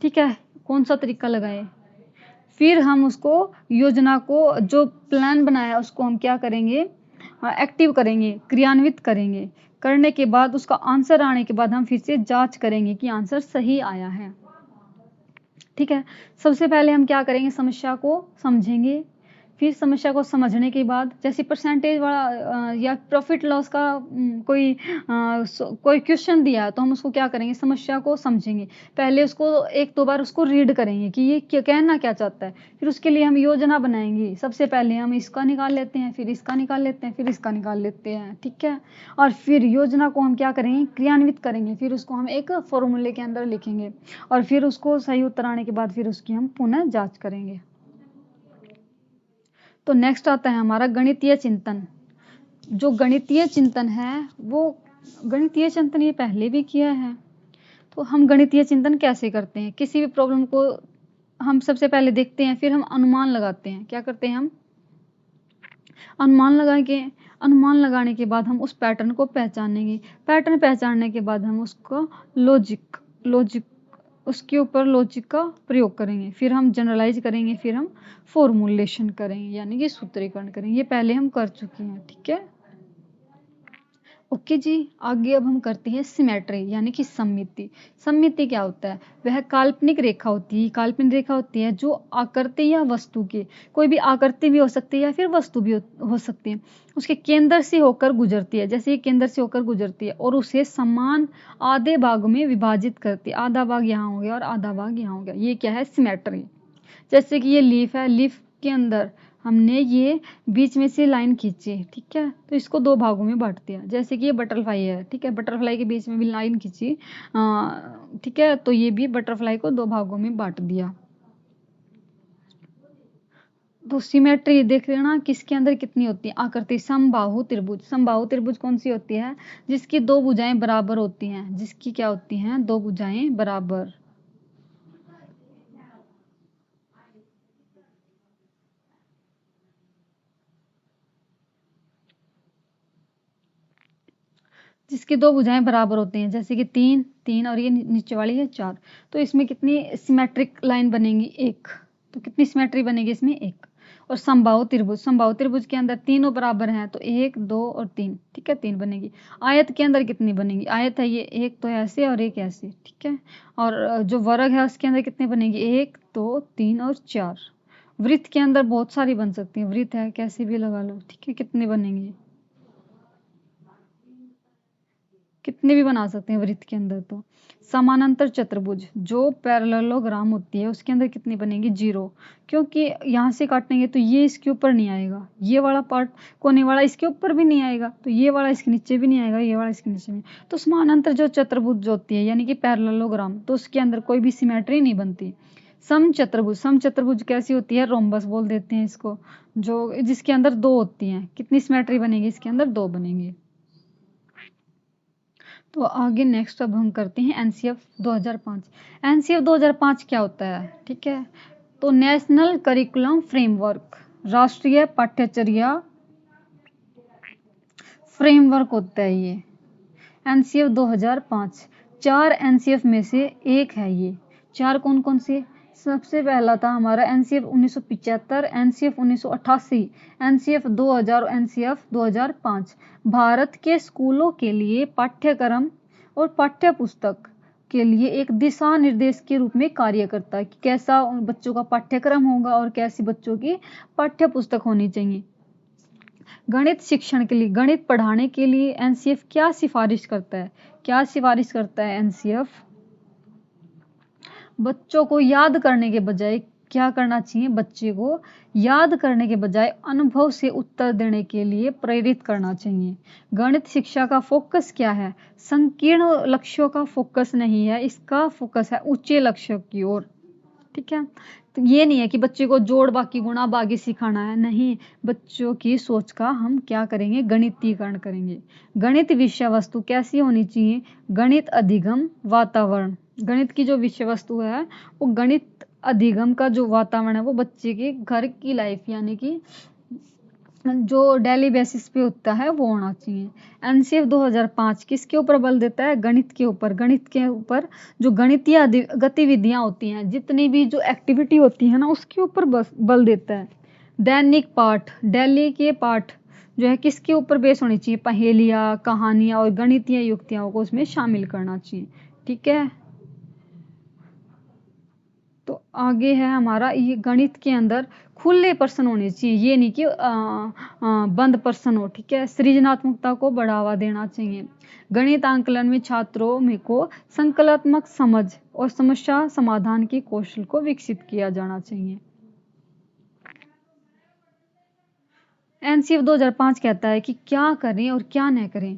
ठीक है, कौन सा तरीका लगाएं। फिर हम उसको योजना को जो प्लान बनाया उसको हम क्या करेंगे, एक्टिव करेंगे, क्रियान्वित करेंगे। करने के बाद उसका आंसर आने के बाद हम फिर से जांच करेंगे कि आंसर सही आया है, ठीक है। सबसे पहले हम क्या करेंगे, समस्या को समझेंगे। फिर समस्या को समझने के बाद जैसे परसेंटेज वाला या प्रॉफिट लॉस का कोई क्वेश्चन दिया है तो हम उसको क्या करेंगे, समस्या को समझेंगे। पहले उसको 1-2 बार उसको रीड करेंगे कि ये क्या कहना क्या चाहता है। फिर उसके लिए हम योजना बनाएंगे, सबसे पहले हम इसका निकाल लेते हैं, फिर इसका निकाल लेते हैं, फिर इसका निकाल लेते हैं, ठीक है। और फिर योजना को हम क्या करेंगे, क्रियान्वित करेंगे। फिर उसको हम एक फॉर्मूले के अंदर लिखेंगे और फिर उसको सही उत्तर आने के बाद फिर उसकी हम पुनः जांच करेंगे। तो नेक्स्ट आता है हमारा गणितीय चिंतन। जो गणितीय चिंतन है वो गणितीय चिंतन ये पहले भी किया है। तो हम गणितीय चिंतन कैसे करते हैं, किसी भी प्रॉब्लम को हम सबसे पहले देखते हैं, फिर हम अनुमान लगाते हैं। क्या करते हैं, हम अनुमान लगाने के बाद हम उस पैटर्न को पहचानेंगे। पैटर्न पहचानने के बाद हम उसको लॉजिक उसके ऊपर लॉजिक का प्रयोग करेंगे। फिर हम जनरलाइज करेंगे, फिर हम फॉर्मूलेशन करेंगे, यानी कि सूत्रीकरण करेंगे। ये पहले हम कर चुके हैं, ठीक है। ओके जी, आगे अब हम करते हैं सिमेट्री यानी कि सममिति। सममिति क्या होता है, वह काल्पनिक रेखा होती है जो आकृति या वस्तु के, कोई भी आकृति भी हो सकती है या फिर वस्तु भी हो सकती है, उसके केंद्र से होकर गुजरती है। जैसे ये केंद्र से होकर गुजरती है और उसे समान आधे भागों में विभाजित करती है। आधा भाग यहाँ हो गया और आधा भाग यहाँ हो गया, ये क्या है, सिमेट्री। जैसे कि ये लीफ है, लीफ के अंदर हमने ये बीच में से लाइन खींची, ठीक है, तो इसको 2 भागों में बांट दिया। जैसे कि ये बटरफ्लाई है, ठीक है, बटरफ्लाई के बीच में भी लाइन खींची, ठीक है, तो ये भी बटरफ्लाई को 2 भागों में बांट दिया। तो सिमेट्री देख रहे हो ना, किसके अंदर कितनी होती है आकृति। समबाहु त्रिभुज, समबाहु त्रिभुज कौन सी होती है, जिसकी दो भुजाएं बराबर होती हैं, जिसकी क्या होती हैं, दो भुजाएं बराबर। जिसकी दो भुजाएं बराबर होती हैं, जैसे कि 3 3 और ये नीचे वाली है 4। तो इसमें कितनी सिमेट्रिक लाइन बनेगी, एक। तो कितनी सिमेट्री बनेगी इसमें, एक। और समबाहु त्रिभुज, समबाहु त्रिभुज के अंदर तीनों बराबर हैं, तो 1 2 और 3, ठीक है, 3 बनेगी। आयत के अंदर कितनी बनेगी, आयत है ये, एक तो ऐसे और एक ऐसे, ठीक है। और जो वर्ग है उसके अंदर कितनी बनेगी, 1 2 3 और 4। वृत्त के अंदर बहुत सारी बन सकती है, वृत्त है कैसे भी लगा लो, ठीक है। कितनी बनेंगी, कितने भी बना सकते हैं वृत्त के अंदर। तो समानांतर चतुर्भुज जो पैरेललोग्राम होती है उसके अंदर कितनी बनेगी, 0, क्योंकि यहाँ से काटेंगे तो ये इसके ऊपर नहीं आएगा, ये वाला पार्ट कोने वाला इसके ऊपर भी नहीं आएगा, तो ये वाला इसके नीचे भी नहीं आएगा, ये वाला इसके नीचे भी। तो समानांतर जो चतुर्भुज होती है यानी कि पैरेललोग्राम, तो उसके अंदर कोई भी सिमेट्री नहीं बनती। समचतुर्भुज, समचतुर्भुज कैसी होती है, रोम्बस बोल देते हैं इसको, जो जिसके अंदर दो होती हैं। कितनी सिमेट्री बनेगी, इसके अंदर दो बनेंगी। तो आगे नेक्स्ट अब हम करते हैं एनसीएफ 2005। एनसीएफ 2005 क्या होता है, ठीक है। तो नेशनल करिकुलम फ्रेमवर्क, राष्ट्रीय पाठ्यचर्या फ्रेमवर्क होता है ये एनसीएफ 2005। 4 एनसीएफ में से एक है ये। 4 कौन कौन से, सबसे पहला था हमारा एनसीएफ 1975, एनसीएफ 1988, एनसीएफ 2000 और एनसीएफ 2005। भारत के स्कूलों के लिए पाठ्यक्रम और पाठ्य पुस्तक के लिए एक दिशा निर्देश के रूप में कार्य करता है कि कैसा बच्चों का पाठ्यक्रम होगा और कैसी बच्चों की पाठ्य पुस्तक होनी चाहिए। गणित शिक्षण के लिए, गणित पढ़ाने के लिए एनसीएफ क्या सिफारिश करता है, क्या सिफारिश करता है एनसीएफ, बच्चों को याद करने के बजाय क्या करना चाहिए, बच्चे को याद करने के बजाय अनुभव से उत्तर देने के लिए प्रेरित करना चाहिए। गणित शिक्षा का फोकस क्या है, संकीर्ण लक्ष्यों का फोकस नहीं है, इसका फोकस है ऊंचे लक्ष्यों की ओर, ठीक है। तो ये नहीं है कि बच्चे को जोड़ बाकी गुणा बाकी सिखाना है, नहीं, बच्चों की सोच का हम क्या करेंगे, गणितीकरण करेंगे। गणित विषय वस्तु कैसी होनी चाहिए, गणित अधिगम वातावरण, गणित की जो विषय वस्तु है वो गणित अधिगम का जो वातावरण है वो बच्चे के घर की लाइफ यानी कि जो डेली बेसिस पे होता है वो होना चाहिए। एनसीएफ 2005 किसके ऊपर बल देता है, गणित के ऊपर। गणित के ऊपर जो गणितीय गतिविधियां होती हैं, जितनी भी जो एक्टिविटी होती है ना, उसके ऊपर बल देता है। दैनिक पाठ, डेली के पाठ जो है किसके ऊपर बेस होनी चाहिए, पहेलियां, कहानियां और गणितीय युक्तियों को उसमें शामिल करना चाहिए, ठीक है। तो आगे है हमारा ये गणित के अंदर खुले प्रश्न होने चाहिए, ये नहीं कि बंद प्रश्न हो, ठीक है। सृजनात्मकता को बढ़ावा देना चाहिए। गणित आंकलन में छात्रों में को संकल्पात्मक समझ और समस्या समाधान के कौशल को विकसित किया जाना चाहिए। एनसीएफ 2005 कहता है कि क्या करें और क्या न करें।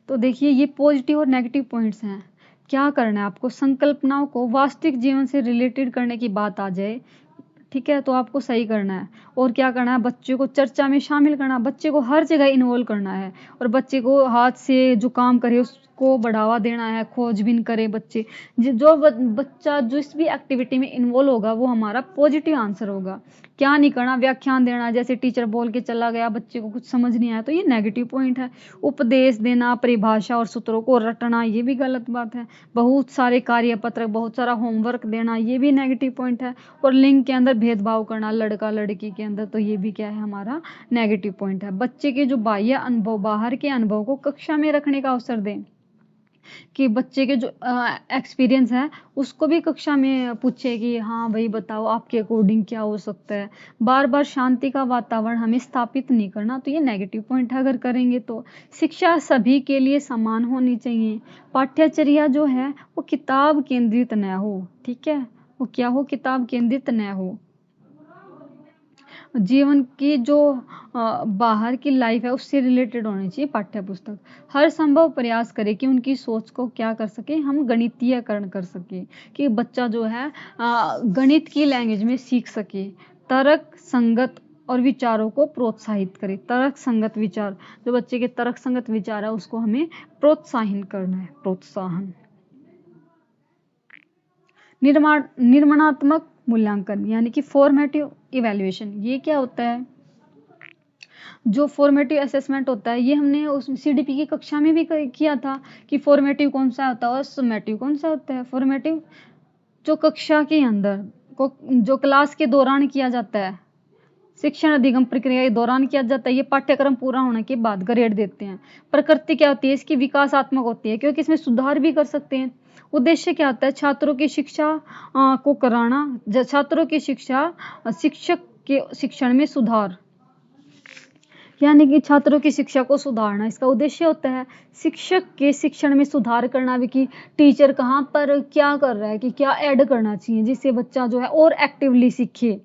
तो देखिए ये पॉजिटिव और नेगेटिव पॉइंट्स हैं। क्या करना है आपको, संकल्पनाओं को वास्तविक जीवन से रिलेटेड करने की बात आ जाए, ठीक है, तो आपको सही करना है। और क्या करना है, बच्चे को चर्चा में शामिल करना, बच्चे को हर जगह इन्वॉल्व करना है और बच्चे को हाथ से जो काम करे उसको बढ़ावा देना है, खोजबीन करे बच्चे। जो बच्चा जिस भी एक्टिविटी में इन्वॉल्व होगा वो हमारा पॉजिटिव आंसर होगा। क्या नहीं करना, व्याख्यान देना, जैसे टीचर बोल के चला गया, बच्चे को कुछ समझ नहीं आया तो ये नेगेटिव पॉइंट है। उपदेश देना, परिभाषा और सूत्रों को रटना, ये भी गलत बात है। बहुत सारे कार्यपत्र, बहुत सारा होमवर्क देना, ये भी नेगेटिव पॉइंट है। और लिंग के अंदर भेदभाव करना लड़का लड़की के अंदर, तो ये भी क्या है हमारा नेगेटिव पॉइंट है। बच्चे के जो बाह्य अनुभव, बाहर के अनुभव को कक्षा में रखने का अवसर दें, कि बच्चे के जो एक्सपीरियंस है उसको भी कक्षा में पूछे कि हाँ भाई बताओ आपके अकॉर्डिंग क्या हो सकता है। बार बार शांति का वातावरण हमें स्थापित नहीं करना, तो ये नेगेटिव पॉइंट है अगर करेंगे तो। शिक्षा सभी के लिए समान होनी चाहिए। पाठ्यचर्या जो है वो किताब केंद्रित न हो, ठीक है, वो क्या हो, किताब केंद्रित न हो। जीवन की जो बाहर की लाइफ है उससे रिलेटेड होनी चाहिए पाठ्य पुस्तक। हर संभव प्रयास करें कि उनकी सोच को क्या कर सके, हम गणितीयकरण कर सके, कि बच्चा जो है गणित की लैंग्वेज में सीख सके। तर्क संगत और विचारों को प्रोत्साहित करे। तर्क संगत विचार, जो बच्चे के तर्क संगत विचार है उसको हमें प्रोत्साहित करना है, प्रोत्साहन। निर्माणात्मक मूल्यांकन यानी कि फॉर्मेटिव इवैल्यूएशन, ये क्या होता है? जो फॉर्मेटिव असेसमेंट होता है ये हमने उस सीडीपी की कक्षा में भी किया था कि फॉर्मेटिव कौन सा होता है और समेटिव कौन सा होता है। फॉर्मेटिव जो कक्षा के अंदर को जो क्लास के दौरान किया जाता है, शिक्षण अधिगम प्रक्रिया के दौरान किया जाता है, ये पाठ्यक्रम पूरा होने के बाद ग्रेड देते हैं। प्रकृति क्या होती है इसकी? विकासात्मक होती है, क्योंकि इसमें सुधार भी कर सकते हैं। उद्देश्य क्या होता है? छात्रों की शिक्षा को कराना, छात्रों की शिक्षा, शिक्षक के शिक्षण में सुधार, यानी कि छात्रों की शिक्षा को सुधारना इसका उद्देश्य होता है। शिक्षक के शिक्षण में सुधार करना भी कि टीचर कहाँ पर क्या कर रहा है, कि क्या ऐड करना चाहिए जिससे बच्चा जो है और एक्टिवली सीखे।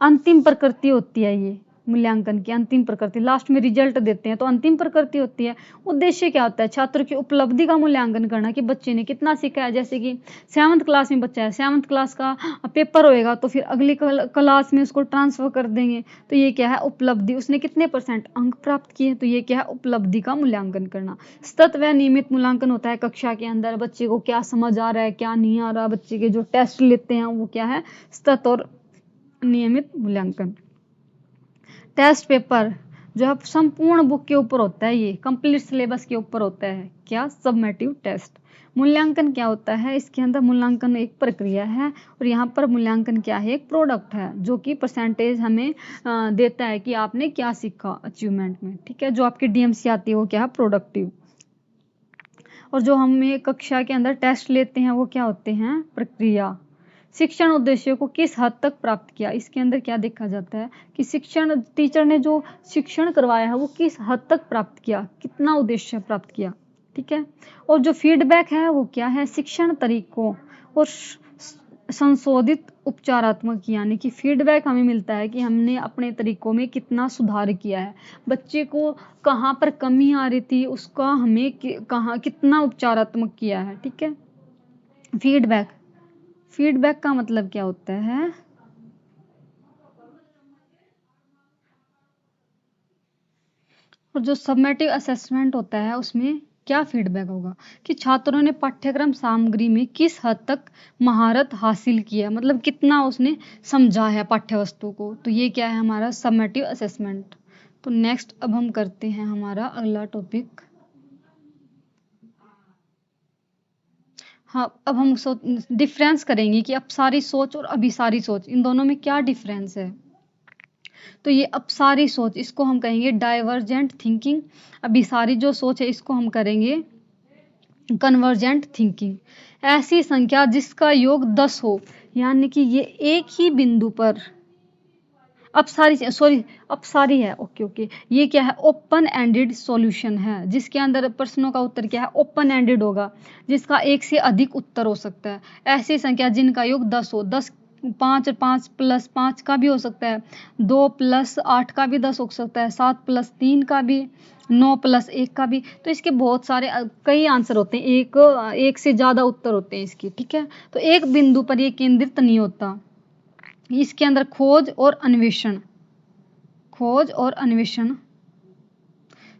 अंतिम प्रकृति होती है ये मूल्यांकन की, अंतिम प्रकृति, लास्ट में रिजल्ट देते हैं तो अंतिम प्रकृति होती है। उद्देश्य क्या होता है? छात्र की उपलब्धि का मूल्यांकन करना कि बच्चे ने कितना सीखा है। जैसे कि 7th क्लास में बच्चा है, 7th क्लास का पेपर होएगा तो फिर अगली क्लास में उसको ट्रांसफर कर देंगे, तो ये क्या है? उपलब्धि, उसने कितने % अंक प्राप्त किए, तो ये क्या है? उपलब्धि का मूल्यांकन करना। सतत व नियमित मूल्यांकन होता है कक्षा के अंदर, बच्चे को क्या समझ आ रहा है क्या नहीं आ रहा, बच्चे के जो टेस्ट लेते हैं वो क्या है? सतत और नियमित मूल्यांकन। टेस्ट पेपर जो है संपूर्ण बुक के ऊपर होता है, ये कंप्लीट सिलेबस के ऊपर होता है। क्या? Summative test. मूल्यांकन क्या होता है? इसके अंदर मूल्यांकन एक प्रक्रिया है और यहाँ पर मूल्यांकन क्या है? एक प्रोडक्ट है जो कि परसेंटेज हमें देता है कि आपने क्या सीखा अचीवमेंट में, ठीक है। जो आपकी डीएमसी आती है वो क्या है? प्रोडक्टिव। और जो हमें कक्षा के अंदर टेस्ट लेते हैं वो क्या होते हैं? प्रक्रिया। शिक्षण उद्देश्यों को किस हद तक प्राप्त किया, इसके अंदर क्या देखा जाता है कि शिक्षण, टीचर ने जो शिक्षण करवाया है वो किस हद तक प्राप्त किया, कितना उद्देश्य प्राप्त किया, ठीक है। और जो फीडबैक है वो क्या है? शिक्षण तरीकों और संशोधित उपचारात्मक, यानी कि फीडबैक हमें मिलता है कि हमने अपने तरीकों में कितना सुधार किया है, बच्चे को कहाँ पर कमी आ रही थी उसका हमें कहाँ कितना उपचारात्मक किया है, ठीक है। फीडबैक, फीडबैक का मतलब क्या होता है? और जो सबमेटिव असेसमेंट होता है उसमें क्या फीडबैक होगा कि छात्रों ने पाठ्यक्रम सामग्री में किस हद तक महारत हासिल की है, मतलब कितना उसने समझा है पाठ्य वस्तु को, तो ये क्या है? हमारा सबमेटिव असेसमेंट। तो नेक्स्ट अब हम करते हैं हमारा अगला टॉपिक। हाँ, अब हम डिफरेंस करेंगे कि अपसारी सोच और अभिसारी सोच, इन दोनों में क्या डिफरेंस है। तो ये अपसारी सोच, इसको हम कहेंगे डाइवर्जेंट थिंकिंग। अभिसारी जो सोच है इसको हम करेंगे कन्वर्जेंट थिंकिंग। ऐसी संख्या जिसका योग 10 हो, यानी कि ये एक ही बिंदु पर, अपसारी है, ओके, ये क्या है? ओपन एंडेड सॉल्यूशन है, जिसके अंदर प्रश्नों का उत्तर क्या है? ओपन एंडेड होगा, जिसका एक से अधिक उत्तर हो सकता है। ऐसी संख्या जिनका योग 10 हो, 10 5 5 + 5 का भी हो सकता है, 2 + 8 का भी 10 हो सकता है, 7 + 3 का भी, 9 + 1 का भी। तो इसके बहुत सारे कई आंसर होते हैं, एक से ज़्यादा उत्तर होते हैं इसके, ठीक है। तो एक बिंदु पर ये केंद्रित नहीं होता। इसके अंदर खोज और अन्वेषण, खोज और अन्वेषण,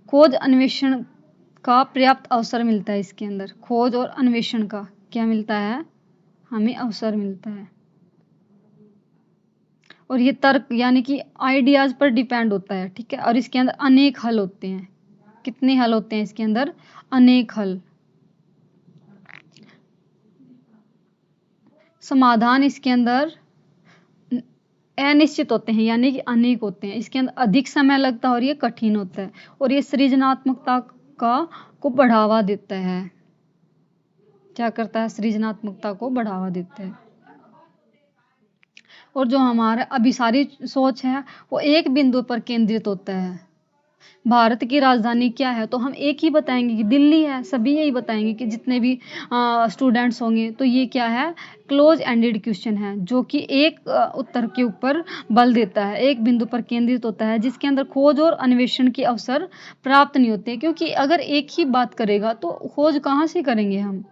खोज अन्वेषण का पर्याप्त अवसर मिलता है। इसके अंदर खोज और अन्वेषण का क्या मिलता है? हमें अवसर मिलता है। और ये तर्क यानी कि आइडियाज पर डिपेंड होता है, ठीक है। और इसके अंदर अनेक हल होते हैं। कितने हल होते हैं इसके अंदर? अनेक हल। समाधान इसके अंदर अनिश्चित होते हैं, यानी कि अनेक होते हैं। इसके अंदर अधिक समय लगता है और ये कठिन होता है। और ये सृजनात्मकता को बढ़ावा देता है। क्या करता है? सृजनात्मकता को बढ़ावा देता है। और जो हमारा अभिसारी सोच है वो एक बिंदु पर केंद्रित होता है। भारत की राजधानी क्या है? तो हम एक ही बताएंगे कि दिल्ली है, सभी यही बताएंगे कि जितने भी स्टूडेंट्स होंगे। तो ये क्या है? क्लोज एंडेड क्वेश्चन है, जो कि एक उत्तर के ऊपर बल देता है, एक बिंदु पर केंद्रित होता है, जिसके अंदर खोज और अन्वेषण के अवसर प्राप्त नहीं होते, क्योंकि अगर एक ही बात करेगा तो खोज कहाँ से करेंगे हम।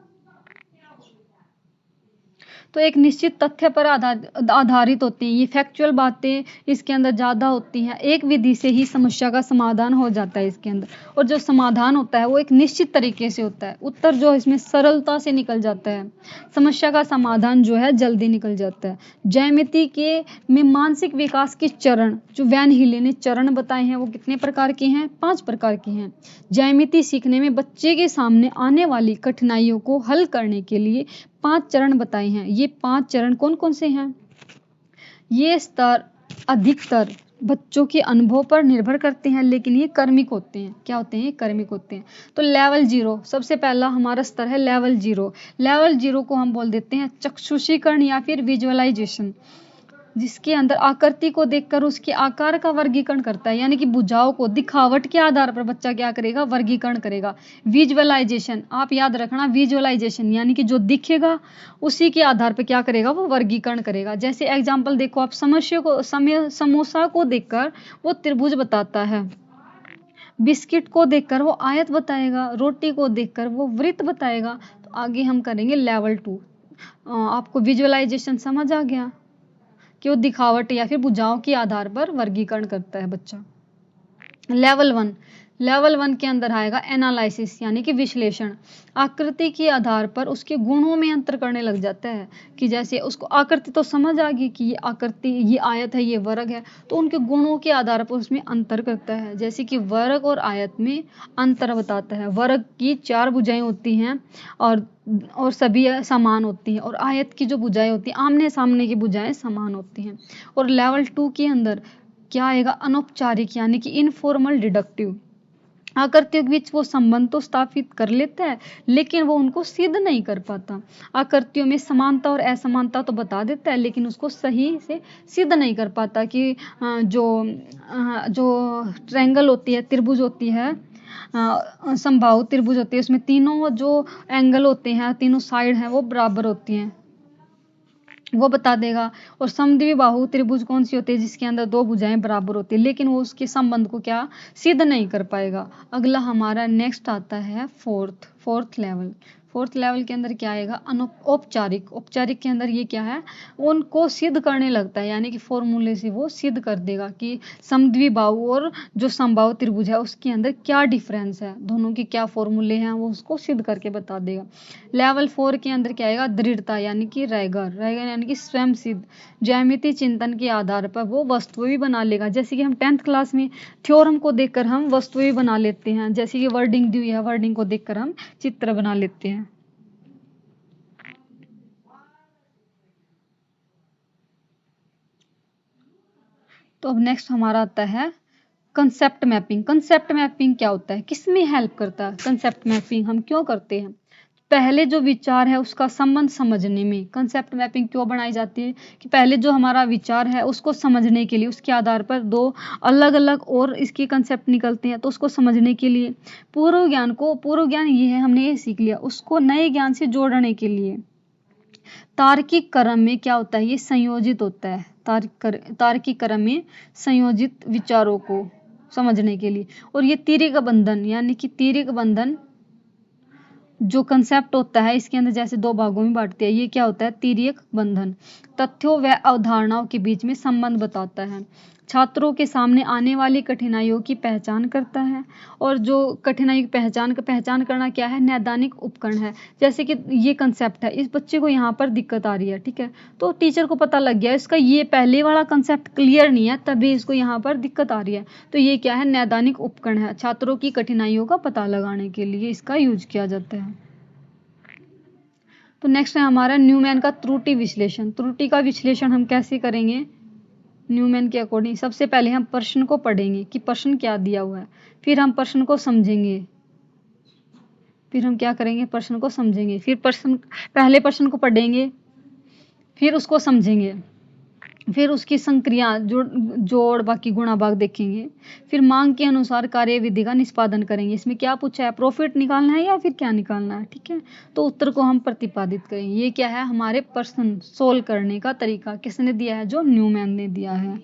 तो एक निश्चित तथ्य पर आधारित होती हैं, ये फैक्चुअल बातें इसके अंदर ज़्यादा होती हैं। एक विधि से ही समस्या का समाधान हो जाता है इसके अंदर, और जो समाधान होता है वो एक निश्चित तरीके से होता है। उत्तर जो है इसमें सरलता से निकल जाता है, समस्या का समाधान जो है जल्दी निकल जाता है। ज्यामिति के में मानसिक विकास के चरण जो वैन हीले ने चरण बताए हैं वो कितने प्रकार के हैं? 5 प्रकार के हैं। ज्यामिति सीखने में बच्चे के सामने आने वाली कठिनाइयों को हल करने के लिए 5 चरण बताए हैं। ये 5 चरण कौन कौन से हैं? ये स्तर अधिकतर बच्चों के अनुभव पर निर्भर करते हैं, लेकिन ये कर्मिक होते हैं। क्या होते हैं? कर्मिक होते हैं। तो लेवल 0 सबसे पहला हमारा स्तर है लेवल 0। लेवल 0 को हम बोल देते हैं चक्षुषीकरण या फिर विजुअलाइजेशन, जिसके अंदर आकृति को देखकर उसके आकार का वर्गीकरण करता है, यानी कि भुजाओं को दिखावट के आधार पर बच्चा क्या करेगा? वर्गीकरण करेगा। विजुअलाइजेशन, आप याद रखना, विजुअलाइजेशन यानी कि जो दिखेगा उसी के आधार पर क्या करेगा? वो वर्गीकरण करेगा। जैसे एग्जाम्पल देखो आप, समोसा को देखकर वो त्रिभुज बताता है, बिस्किट को देखकर वो आयत बताएगा, रोटी को देखकर वो वृत्त बताएगा। तो आगे हम करेंगे लेवल 2। आपको विजुअलाइजेशन समझ आ गया कि वो दिखावट या फिर भुजाओं के आधार पर वर्गीकरण करता है बच्चा। लेवल 1 के अंदर आएगा एनालिसिस यानी कि विश्लेषण। आकृति के आधार पर उसके गुणों में अंतर करने लग जाता है, कि जैसे उसको आकृति तो समझ आ गई कि ये आकृति, ये आयत है, ये वर्ग है, तो उनके गुणों के आधार पर उसमें अंतर करता है। जैसे कि वर्ग और आयत में अंतर बताता है। वर्ग की 4 भुजाएं होती हैं और सभी समान होती हैं, और आयत की जो भुजाएं होती हैं, आमने सामने की भुजाएं समान होती हैं। और लेवल 2 के अंदर क्या आएगा? अनौपचारिक यानी कि इनफॉर्मल डिडक्टिव। आकृतियों के बीच वो संबंध तो स्थापित कर लेता है, लेकिन वो उनको सिद्ध नहीं कर पाता। आकृतियों में समानता और असमानता तो बता देता है, लेकिन उसको सही से सिद्ध नहीं कर पाता कि जो ट्रायंगल होती है, त्रिभुज होती है, समबाहु त्रिभुज होती है, उसमें तीनों जो एंगल होते हैं, तीनों साइड हैं, वो बराबर होती हैं, वो बता देगा। और समद्विबाहु त्रिभुज कौन सी होती है? जिसके अंदर 2 भुजाएं बराबर होती है, लेकिन वो उसके संबंध को क्या सिद्ध नहीं कर पाएगा। अगला हमारा नेक्स्ट आता है फोर्थ लेवल। फोर्थ लेवल के अंदर क्या आएगा? औपचारिक। औपचारिक के अंदर ये क्या है? उनको सिद्ध करने लगता है, यानी कि फॉर्मूले से वो सिद्ध कर देगा कि समद्विबाहु और जो समबाहु त्रिभुज है उसके अंदर क्या डिफरेंस है, दोनों के क्या फॉर्मूले हैं, वो उसको सिद्ध करके बता देगा। लेवल 4 के अंदर क्या आएगा? दृढ़ता यानी कि रैगर यानी कि स्वयं सिद्ध। ज्यामिति चिंतन के आधार पर वो वस्तु भी बना लेगा। जैसे कि हम 10th क्लास में थ्योरम को देखकर हम वस्तु भी बना लेते हैं, जैसे कि वर्डिंग दी हुई है, वर्डिंग को देखकर हम चित्र बना लेते हैं। तो अब नेक्स्ट हमारा आता है कंसेप्ट मैपिंग। कंसेप्ट मैपिंग क्या होता है? किसमें हेल्प करता है कंसेप्ट मैपिंग? हम क्यों करते हैं? पहले जो विचार है उसका संबंध समझने में कंसेप्ट मैपिंग क्यों बनाई जाती है? कि पहले जो हमारा विचार है उसको समझने के लिए, उसके आधार पर 2 अलग अलग और इसके कंसेप्ट निकलते हैं, तो उसको समझने के लिए। पूर्व ज्ञान ये है, हमने ये सीख लिया, उसको नए ज्ञान से जोड़ने के लिए। तार्किक क्रम में क्या होता है? ये संयोजित होता है। तार्किक क्रम में संयोजित विचारों को समझने के लिए। और ये तिर्यक बंधन यानी कि तिर्यक बंधन जो कंसेप्ट होता है इसके अंदर जैसे 2 भागों में बांटते हैं, ये क्या होता है? तिर्यक बंधन तथ्यों व अवधारणाओं के बीच में संबंध बताता है, छात्रों के सामने आने वाली कठिनाइयों की पहचान करता है। और जो कठिनाई की पहचान करना क्या है? नैदानिक उपकरण है। जैसे कि ये कंसेप्ट है, इस बच्चे को यहाँ पर दिक्कत आ रही है, ठीक है, तो टीचर को पता लग गया इसका ये पहले वाला कंसेप्ट क्लियर नहीं है, तभी इसको यहाँ पर दिक्कत आ रही है। तो ये क्या है? नैदानिक उपकरण है, छात्रों की कठिनाइयों का पता लगाने के लिए इसका यूज किया जाता है। तो नेक्स्ट है हमारा न्यूमैन का त्रुटि विश्लेषण। त्रुटि का विश्लेषण हम कैसे करेंगे? न्यूमैन के अकॉर्डिंग सबसे पहले हम प्रश्न को पढ़ेंगे कि प्रश्न क्या दिया हुआ है, फिर हम प्रश्न को समझेंगे, फिर हम क्या करेंगे? प्रश्न को समझेंगे, फिर पहले प्रश्न को पढ़ेंगे, फिर उसको समझेंगे, फिर उसकी संक्रिया जोड़ बाकी गुणा भाग देखेंगे, फिर मांग के अनुसार कार्यविधि का निष्पादन करेंगे। इसमें क्या पूछा है? प्रॉफिट निकालना है या फिर क्या निकालना है, ठीक है, तो उत्तर को हम प्रतिपादित करेंगे। ये क्या है? हमारे प्रश्न सोल्व करने का तरीका किसने दिया है? जो न्यूमैन ने दिया है।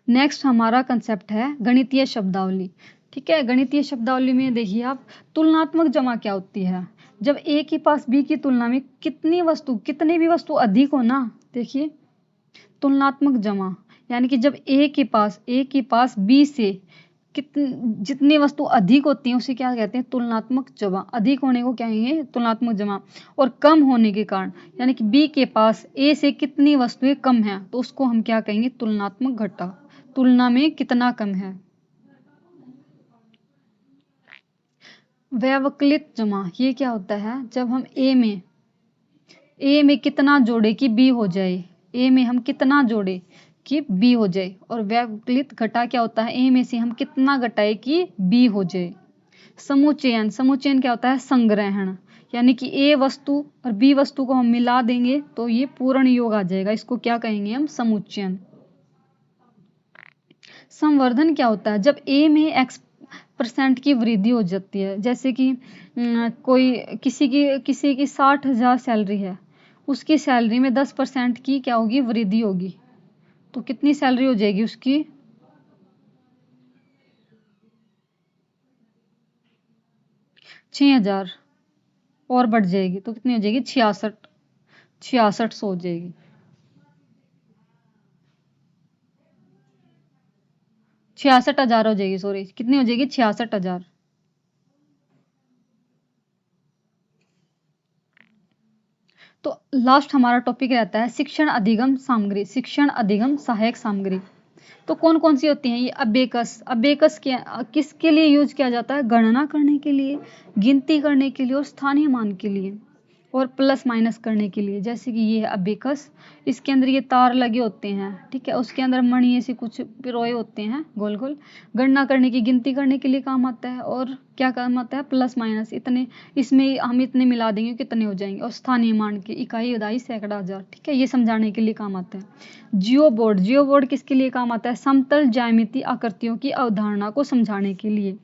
नेक्स्ट हमारा कंसेप्ट है गणितीय शब्दावली। ठीक है, गणितीय शब्दावली में देखिए आप, तुलनात्मक जमा क्या होती है? जब ए के पास बी की तुलना में कितनी भी वस्तु अधिक हो ना, देखिए तुलनात्मक जमा, यानी कि जब ए के पास बी से जितनी वस्तु अधिक होती है उसे क्या कहते हैं, तुलनात्मक जमा। अधिक होने को क्या कहेंगे, तुलनात्मक जमा। और कम होने के कारण, यानी कि बी के पास ए से कितनी वस्तुएं कम हैं तो उसको हम क्या कहेंगे, तुलनात्मक घटा। तुलना में कितना कम है। व्यवकलित जमा, ये क्या होता है, जब हम ए में कितना जोड़े कि बी हो जाए, ए में हम कितना जोड़े कि बी हो जाए। और व्यवकलित घटा क्या होता है, ए में से हम कितना घटाए कि बी हो जाए। समुच्चयन क्या होता है, संग्रहण, यानी कि ए वस्तु और बी वस्तु को हम मिला देंगे तो ये पूर्ण योग आ जाएगा, इसको क्या कहेंगे हम, समुच्चयन। संवर्धन क्या होता है, जब ए में x% की वृद्धि हो जाती है, जैसे कि कोई किसी की 60,000 सैलरी है, उसकी सैलरी में 10% की क्या होगी, वृद्धि होगी, तो कितनी सैलरी हो जाएगी उसकी, 6,000 और बढ़ जाएगी तो कितनी हो जाएगी, 6600 हो जाएगी। 66,000 हो जाएगी, सॉरी कितनी हो जाएगी, 66,000। तो लास्ट हमारा टॉपिक रहता है शिक्षण अधिगम सामग्री, शिक्षण अधिगम सहायक सामग्री। तो कौन कौन सी होती हैं ये, अबेकस किसके लिए यूज किया जाता है, गणना करने के लिए, गिनती करने के लिए और स्थानीय मान के लिए और प्लस माइनस करने के लिए। जैसे कि ये है अबेकस, इसके अंदर ये तार लगे होते हैं, ठीक है, उसके अंदर मणि ऐसे कुछ पिरोए होते हैं गोल गोल, गणना करने की, गिनती करने के लिए काम आता है। और क्या काम आता है, प्लस माइनस, इतने इसमें हम इतने मिला देंगे कितने हो जाएंगे। और स्थानीय मान के इकाई, उदाई, सैकड़ा, हजार, ठीक है, ये समझाने के लिए काम आता है। जियो बोर्ड किसके लिए काम आता है, समतल ज्यामितीय आकृतियों की अवधारणा को समझाने के लिए।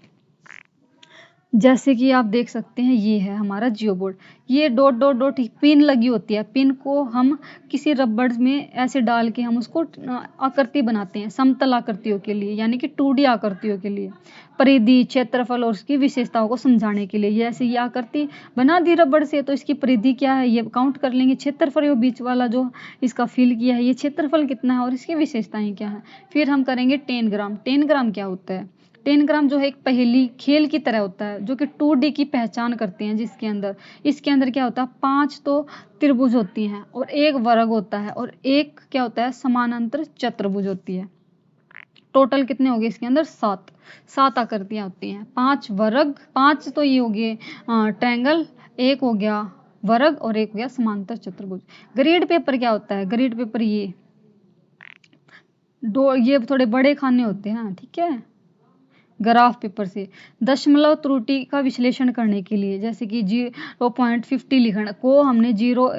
जैसे कि आप देख सकते हैं ये है हमारा जियो बोर्ड, ये डॉट डॉट डॉट पिन लगी होती है, पिन को हम किसी रबड़ में ऐसे डाल के हम उसको आकृति बनाते हैं समतल आकृतियों के लिए, यानी कि 2D आकृतियों के लिए, परिधि, क्षेत्रफल और उसकी विशेषताओं को समझाने के लिए। जैसे ये आकृति बना दी रबड़ से तो इसकी परिधि क्या है ये काउंट कर लेंगे, क्षेत्रफल ये बीच वाला जो इसका फिल किया है ये क्षेत्रफल कितना है और इसकी विशेषताएं क्या है। फिर हम करेंगे 10 ग्राम। 10 ग्राम क्या होता है, 10 ग्राम जो है एक पहेली खेल की तरह होता है जो कि 2D की पहचान करते हैं, जिसके अंदर इसके अंदर क्या होता है, 5 तो त्रिभुज होती हैं और एक वर्ग होता है और एक क्या होता है, समानांतर चतुर्भुज होती है। टोटल कितने हो गए इसके अंदर, 7 आकृतियां होती हैं, 5 वर्ग, 5 तो ये हो गए ट्रायंगल, एक हो गया वर्ग और एक हो गया समांतर चतुर्भुज। ग्रेड पेपर क्या होता है, ग्रेड पेपर ये थोड़े बड़े खाने होते हैं, ठीक है, ग्राफ पेपर से दशमलव त्रुटि का विश्लेषण करने के लिए, जैसे कि 0.50 लिखना को हमने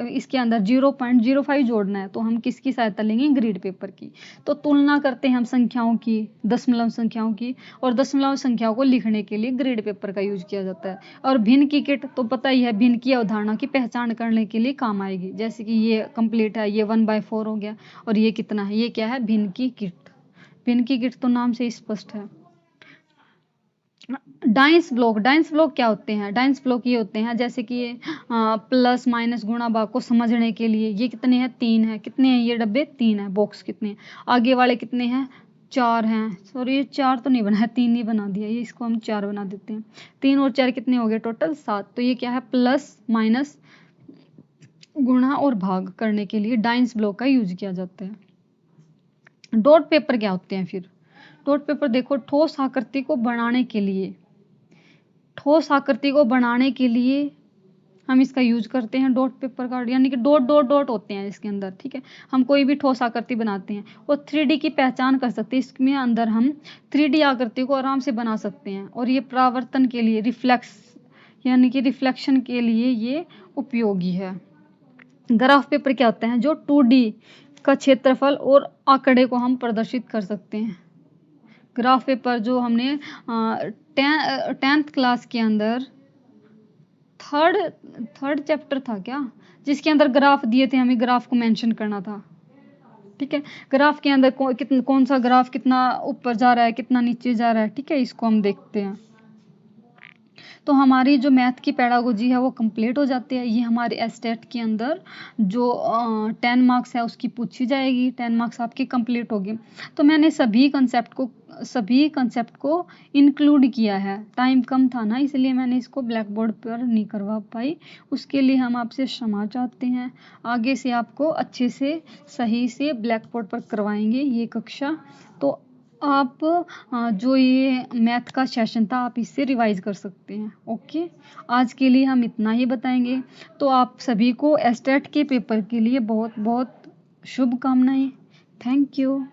इसके अंदर 0.05 जोड़ना है तो हम किसकी सहायता लेंगे, ग्रिड पेपर की। तो तुलना करते हैं हम संख्याओं की, दशमलव संख्याओं की, और दशमलव संख्याओं को लिखने के लिए ग्रिड पेपर का यूज किया जाता है। और भिन्न की किट तो पता ही है, भिन्न की अवधारणा की पहचान करने के लिए काम आएगी। जैसे कि ये कंप्लीट है, ये 1/4 हो गया और ये कितना है, ये क्या है, भिन्न की किट। भिन्न की किट तो नाम से स्पष्ट है। डाइस ब्लॉक क्या होते हैं, डाइस ब्लॉक ये होते हैं जैसे कि ये प्लस माइनस गुणा भाग को समझने के लिए। ये कितने हैं, 3 है, कितने हैं ये डब्बे, 3 है, बॉक्स कितने हैं, आगे वाले कितने हैं, 4 हैं, सॉरी ये 4 तो नहीं बना है, 3 ही बना दिया, ये इसको हम 4 बना देते हैं। 3 और 4 कितने हो गए, टोटल 7। तो ये क्या है, प्लस माइनस गुणा और भाग करने के लिए डाइस ब्लॉक का यूज किया जाता है। डॉट पेपर क्या होते हैं, फिर डॉट पेपर देखो, ठोस आकृति को बनाने के लिए हम इसका यूज करते हैं डॉट पेपर का, यानी कि डॉट डॉट डॉट होते हैं इसके अंदर, ठीक है। हम कोई भी ठोस आकृति बनाते हैं और 3D की पहचान कर सकते हैं, इसमें अंदर हम 3D आकृति को आराम से बना सकते हैं। और ये परावर्तन के लिए, यानी कि रिफ्लेक्शन के लिए ये उपयोगी है। ग्राफ पेपर क्या होते हैं, जो 2D का क्षेत्रफल और आंकड़े को हम प्रदर्शित कर सकते हैं। ग्राफ पेपर जो हमने 10th क्लास के अंदर थर्ड चैप्टर था क्या, जिसके अंदर ग्राफ दिए थे, हमें ग्राफ को मेंशन करना था, ठीक है। ग्राफ के अंदर कौन सा ग्राफ कितना ऊपर जा रहा है, कितना नीचे जा रहा है, ठीक है, इसको हम देखते हैं। तो हमारी जो मैथ की पेडागोजी है वो कंप्लीट हो जाती है। ये हमारे एस्टेट के अंदर जो 10 मार्क्स है उसकी पूछी जाएगी, 10 मार्क्स आपके कंप्लीट हो गए। तो मैंने सभी कंसेप्ट को इंक्लूड किया है। टाइम कम था ना, इसलिए मैंने इसको ब्लैक बोर्ड पर नहीं करवा पाई। उसके लिए हम आपसे क्षमा चाहते हैं। आगे से आपको अच्छे से सही से ब्लैक बोर्ड पर करवाएंगे ये कक्षा। तो आप जो ये मैथ का सेशन था आप इससे रिवाइज कर सकते हैं। ओके, आज के लिए हम इतना ही बताएंगे। तो आप सभी को एस्टेट के पेपर के लिए बहुत बहुत शुभकामनाएं। Thank you.